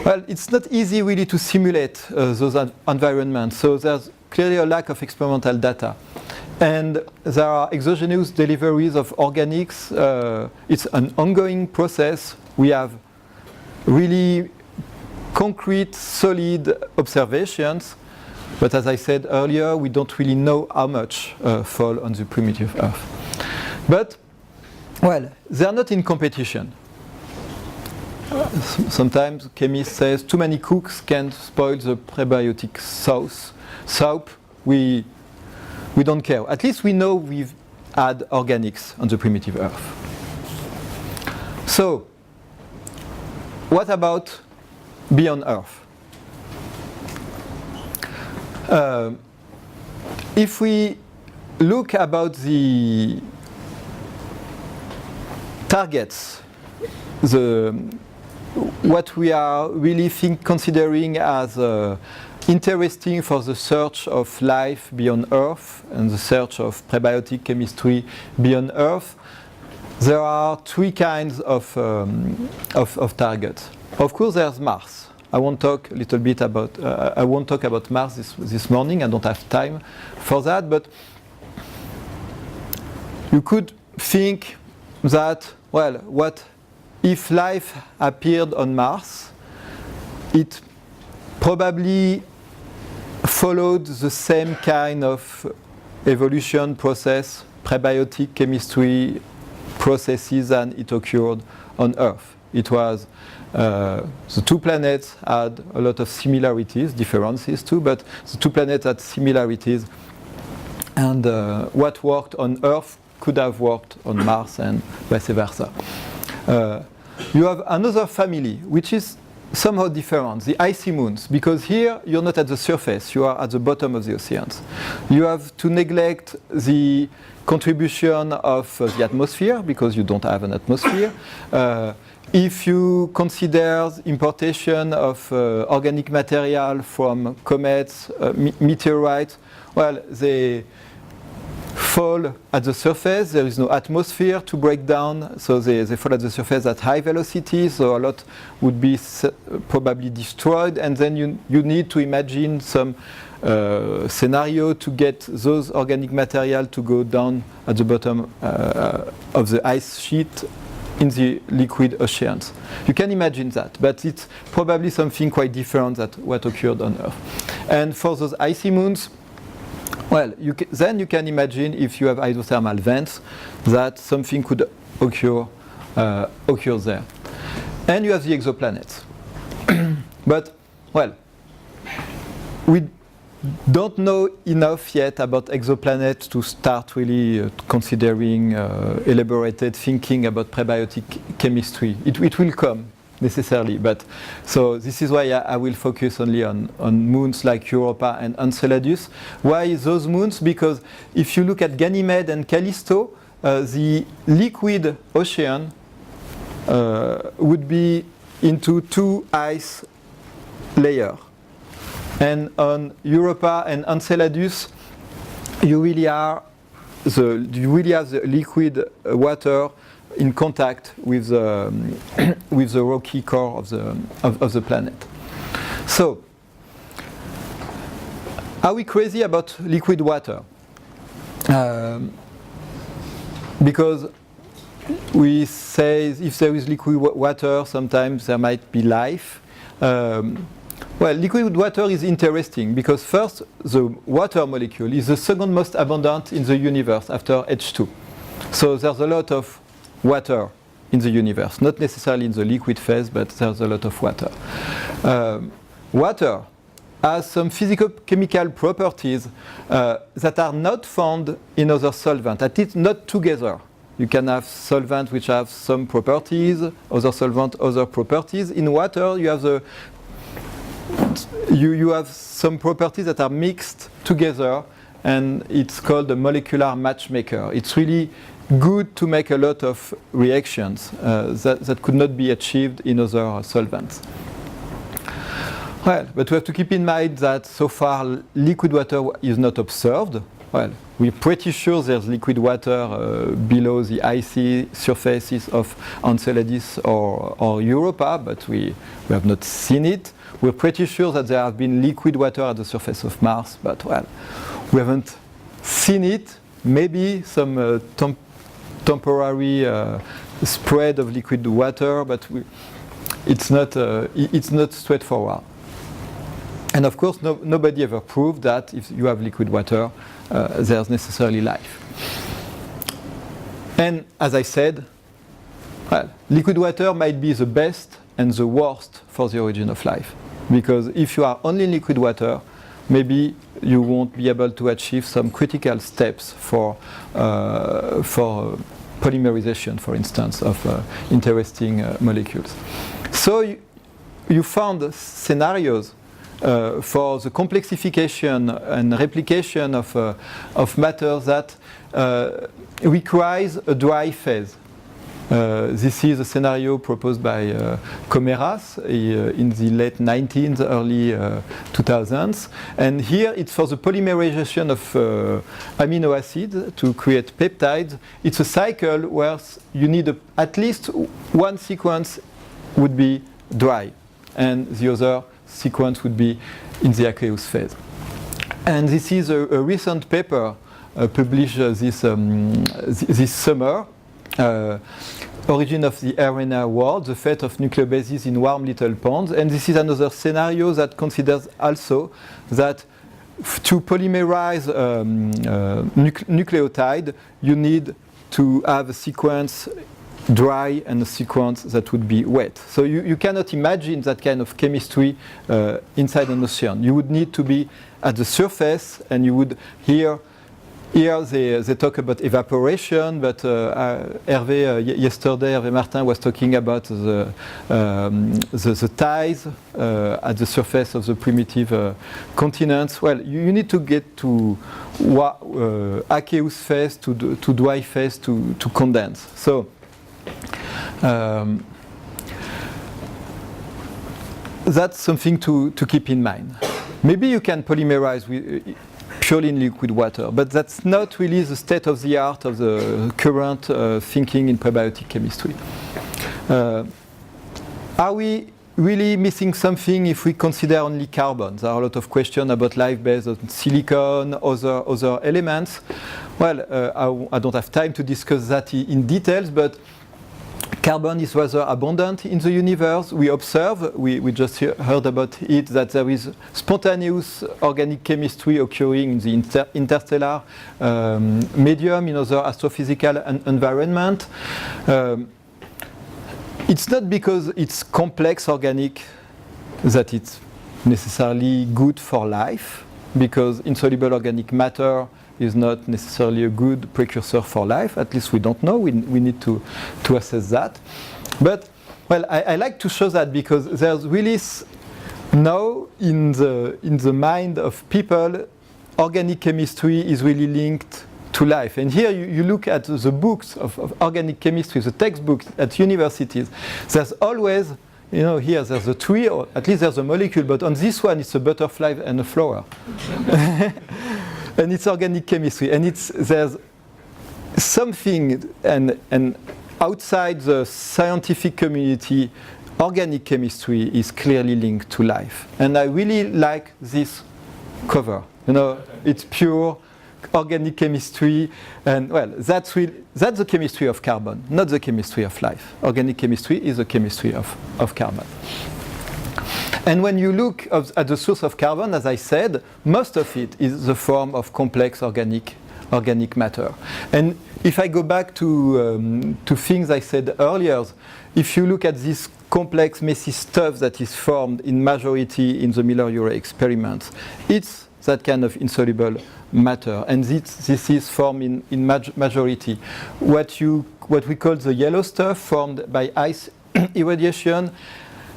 A: Well, it's not easy really to simulate those environments, so there's clearly a lack of experimental data. And there are exogenous deliveries of organics. It's an ongoing process. We have really concrete, solid observations, but as I said earlier, we don't really know how much fall on the primitive Earth. But, well, they are not in competition. Sometimes chemists say too many cooks can spoil the prebiotic soup. We don't care. At least we know we've had organics on the primitive Earth. So, what about beyond Earth? If we look about the targets what we are really considering as interesting for the search of life beyond Earth and the search of prebiotic chemistry beyond Earth, there are three kinds of targets. Of course, there's Mars. I won't talk a little bit about. I won't talk about Mars this morning. I don't have time for that. But you could think that, well, what if life appeared on Mars? It probably followed the same kind of evolution process, prebiotic chemistry processes, and it occurred on Earth. It was the two planets had a lot of similarities, differences too, but the two planets had similarities, and what worked on Earth could have worked on Mars and vice versa. You have another family which is somehow different, the icy moons, because here you're not at the surface, you are at the bottom of the oceans. You have to neglect the contribution of the atmosphere because you don't have an atmosphere. If you consider importation of organic material from comets, meteorites, well, they fall at the surface. There is no atmosphere to break down, so they fall at the surface at high velocity, so a lot would be probably destroyed, and then you need to imagine some scenario to get those organic material to go down at the bottom of the ice sheet in the liquid oceans. You can imagine that, but it's probably something quite different than what occurred on Earth. And for those icy moons, well, then you can imagine if you have hydrothermal vents that something could occur there. And you have the exoplanets. But, well, we don't know enough yet about exoplanets to start really considering elaborated thinking about prebiotic chemistry. It will come necessarily, but so this is why I will focus only on moons like Europa and Enceladus. Why those moons? Because if you look at Ganymede and Callisto, the liquid ocean would be into two ice layers. And on Europa and Enceladus, you really have the liquid water in contact with the rocky core of the planet. So, are we crazy about liquid water? Because we say if there is liquid water, sometimes there might be life. Well, liquid water is interesting because first, the water molecule is the second most abundant in the universe after H2. So there's a lot of water in the universe, not necessarily in the liquid phase, but there's a lot of water. Water has some physico-chemical properties that are not found in other solvents, at least not together. You can have solvents which have some properties, other solvent, other properties. In water, you have you have some properties that are mixed together, and it's called a molecular matchmaker. It's really good to make a lot of reactions that could not be achieved in other solvents. Well, but we have to keep in mind that so far liquid water is not observed. Well, we're pretty sure there's liquid water below the icy surfaces of Enceladus or Europa, but we have not seen it. We're pretty sure that there have been liquid water at the surface of Mars, but well, we haven't seen it. Maybe some temporary spread of liquid water, but it's not straightforward. And of course, nobody ever proved that if you have liquid water, there's necessarily life. And as I said, well, liquid water might be the best and the worst for the origin of life. Because if you are only in liquid water, maybe you won't be able to achieve some critical steps for polymerization, for instance, of interesting molecules. So you found scenarios for the complexification and replication of matter that requires a dry phase. This is a scenario proposed by Comeras in the late 19th, early 2000s. And here it's for the polymerization of amino acids to create peptides. It's a cycle where you need at least one sequence would be dry, and the other sequence would be in the aqueous phase. And this is a recent paper published this summer. Origin of the RNA world, the fate of nucleobases in warm little ponds. And this is another scenario that considers also that to polymerize nucleotide, you need to have a sequence dry and a sequence that would be wet. So you cannot imagine that kind of chemistry inside an ocean. You would need to be at the surface, and you would here they talk about evaporation, but yesterday Hervé Martin was talking about the tides at the surface of the primitive continents. Well, you need to get to aqueous phase, to dry phase, to condense. So that's something to keep in mind. Maybe you can polymerize purely in liquid water, but that's not really the state of the art of the current thinking in prebiotic chemistry. Are we really missing something if we consider only carbon? There are a lot of questions about life based on silicon, other elements. Well, I don't have time to discuss that in details, but carbon is rather abundant in the universe. We observe, we just heard about it, that there is spontaneous organic chemistry occurring in the interstellar medium, in other astrophysical environment. It's not because it's complex organic that it's necessarily good for life, because insoluble organic matter is not necessarily a good precursor for life. At least we don't know. We need to assess that. But well, I like to show that because there's really now in the mind of people, organic chemistry is really linked to life. And here you look at the books of organic chemistry, the textbooks at universities. There's always, here there's a tree, or at least there's a molecule, but on this one it's a butterfly and a flower. And it's organic chemistry, and there's something, and outside the scientific community, organic chemistry is clearly linked to life. And I really like this cover. It's pure organic chemistry, and well, that's the chemistry of carbon, not the chemistry of life. Organic chemistry is the chemistry of carbon. And when you look at the source of carbon, as I said, most of it is the form of complex organic matter. And if I go back to things I said earlier, if you look at this complex, messy stuff that is formed in majority in the Miller-Urey experiments, it's that kind of insoluble matter, and this is formed in majority. What we call the yellow stuff formed by ice irradiation,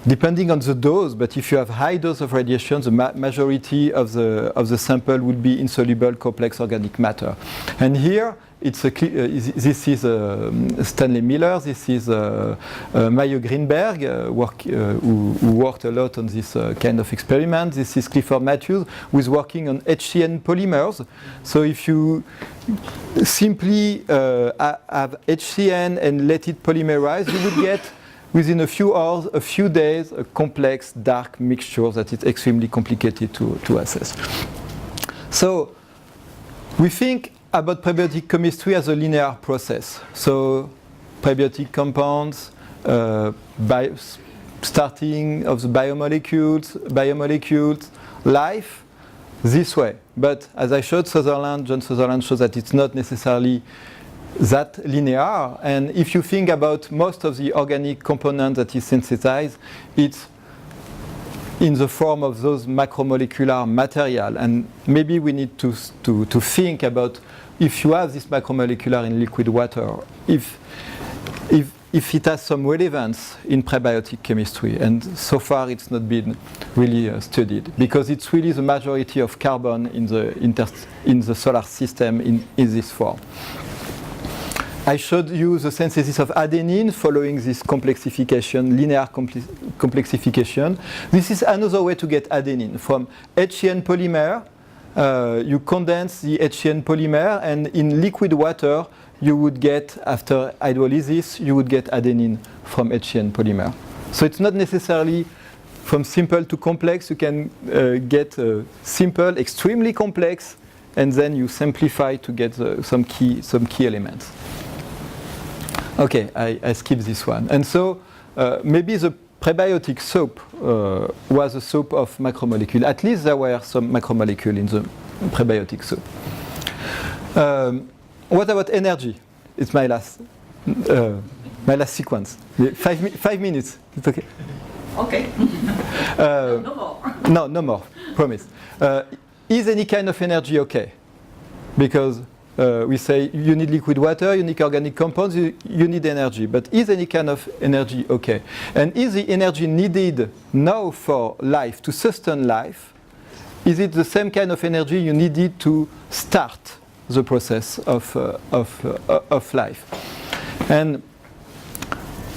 A: depending on the dose, but if you have high dose of radiation, the majority of the sample will be insoluble complex organic matter. And here, this is Stanley Miller, this is Mayo Greenberg, who worked a lot on this kind of experiment. This is Clifford Matthews, who is working on HCN polymers. So if you simply have HCN and let it polymerize, you would get within a few hours, a few days, a complex, dark mixture that is extremely complicated to assess. So we think about prebiotic chemistry as a linear process. So prebiotic compounds, starting of the biomolecules, life, this way. But as I showed John Sutherland shows that it's not necessarily that linear, and if you think about most of the organic component that is synthesized, it's in the form of those macromolecular material, and maybe we need to think about if you have this macromolecular in liquid water, if it has some relevance in prebiotic chemistry, and so far it's not been really studied, because it's really the majority of carbon in the solar system in this form. I showed you the synthesis of adenine following this complexification, linear complexification. This is another way to get adenine. From HCN polymer, you condense the HCN polymer, and in liquid water, you would get, after hydrolysis, you would get adenine from HCN polymer. So it's not necessarily from simple to complex. You can get simple, extremely complex, and then you simplify to get some key elements. Okay, I skip this one. And so maybe the prebiotic soap was a soap of macromolecule. At least there were some macromolecule in the prebiotic soap. What about energy? It's my last sequence. 5 minutes. It's okay.
B: Okay. No more.
A: No more. Promise. Is any kind of energy okay? Because we say you need liquid water, you need organic compounds, you need energy. But is any kind of energy okay? And is the energy needed now for life, to sustain life? Is it the same kind of energy you needed to start the process of life? And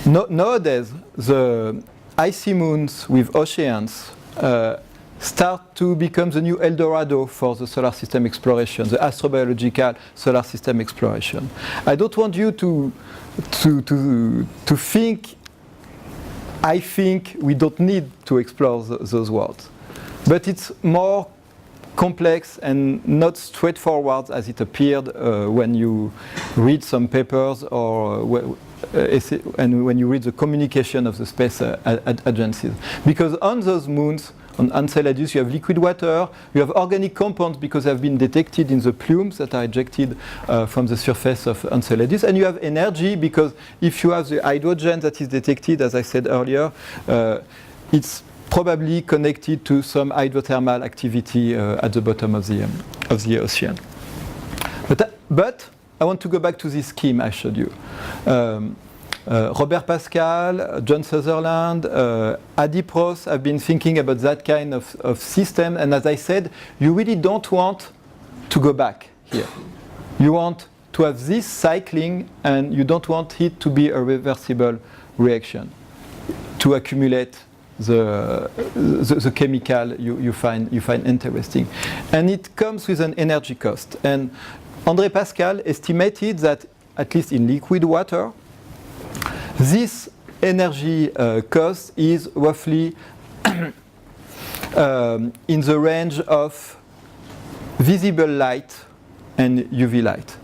A: nowadays, the icy moons with oceans start to become the new El Dorado for the solar system exploration, the astrobiological solar system exploration. I don't want you to think, I think we don't need to explore those worlds. But it's more complex and not straightforward as it appeared when you read some papers or and when you read the communication of the space agencies. Because on those moons, on Enceladus, you have liquid water, you have organic compounds because they have been detected in the plumes that are ejected from the surface of Enceladus, and you have energy because if you have the hydrogen that is detected, as I said earlier, it's probably connected to some hydrothermal activity at the bottom of the ocean. But I want to go back to this scheme I showed you. Robert Pascal, John Sutherland, Adi Pross have been thinking about that kind of system, and as I said, you really don't want to go back here. You want to have this cycling, and you don't want it to be a reversible reaction, to accumulate the chemical you find interesting. And it comes with an energy cost. And André Pascal estimated that, at least in liquid water, this energy cost is roughly in the range of visible light and UV light.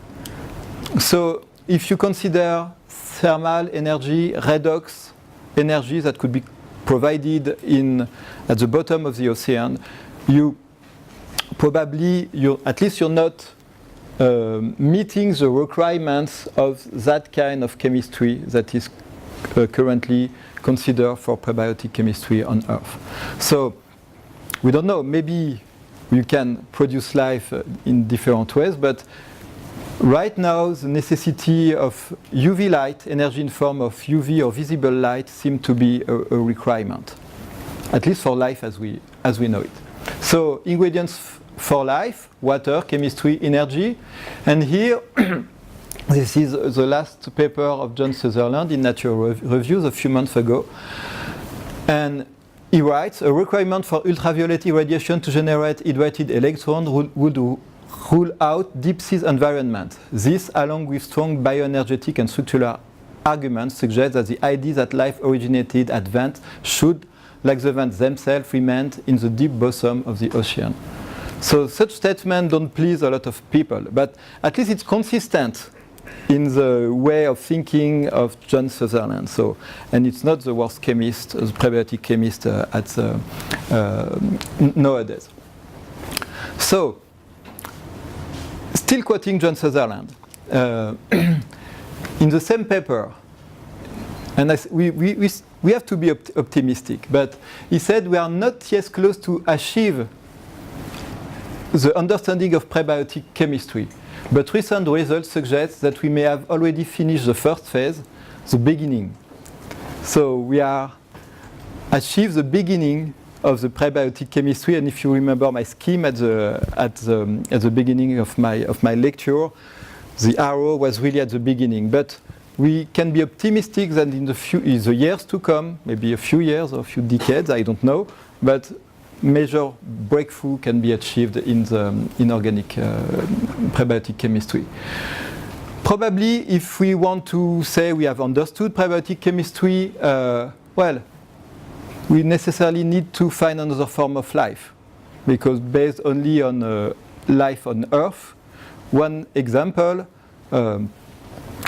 A: So if you consider thermal energy, redox energy that could be provided at the bottom of the ocean, you probably, at least you're not meeting the requirements of that kind of chemistry that is currently considered for prebiotic chemistry on Earth. So we don't know, maybe you can produce life in different ways, but right now the necessity of UV light, energy in form of UV or visible light, seems to be a requirement, at least for life as we know it. So ingredients for life: water, chemistry, energy. And here, this is the last paper of John Sutherland in Nature Reviews a few months ago. And he writes, a requirement for ultraviolet irradiation to generate hydrated electrons would rule out deep sea environment. This, along with strong bioenergetic and structural arguments, suggests that the idea that life originated at vents should, like the vents themselves, remain in the deep bottom of the ocean. So such statements don't please a lot of people, but at least it's consistent in the way of thinking of John Sutherland. So, and it's not the worst chemist, the prebiotic chemist nowadays. So, still quoting John Sutherland, in the same paper, and we have to be optimistic, but he said we are not yet close to achieve the understanding of prebiotic chemistry, but recent results suggest that we may have already finished the first phase, the beginning. So we are achieved the beginning of the prebiotic chemistry, and if you remember my scheme at the beginning of my lecture, the arrow was really at the beginning. But we can be optimistic that in the years to come, maybe a few years or a few decades, I don't know, but major breakthrough can be achieved in the inorganic prebiotic chemistry. Probably, if we want to say we have understood prebiotic chemistry, well, we necessarily need to find another form of life, because based only on life on Earth, one example,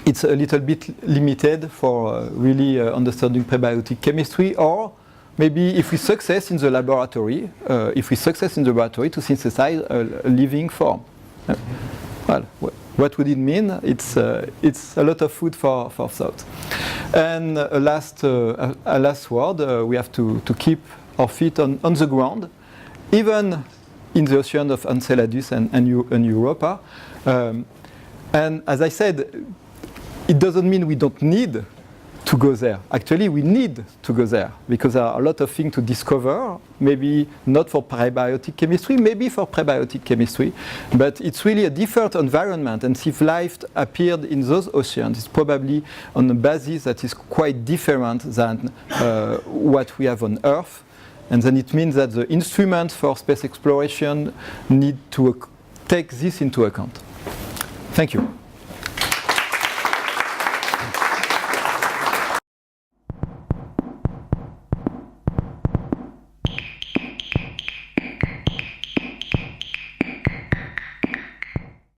A: it's a little bit limited for really understanding prebiotic chemistry, or maybe if we success in the laboratory, to synthesize a living form. Well, what would it mean? It's a lot of food for thought. And a last word, we have to keep our feet on the ground, even in the ocean of Enceladus and Europa. And as I said, it doesn't mean we don't need to go there. Actually, we need to go there because there are a lot of things to discover, maybe not for prebiotic chemistry, maybe for prebiotic chemistry, but it's really a different environment, and if life appeared in those oceans, it's probably on a basis that is quite different than what we have on Earth, and then it means that the instruments for space exploration need to take this into account. Thank you.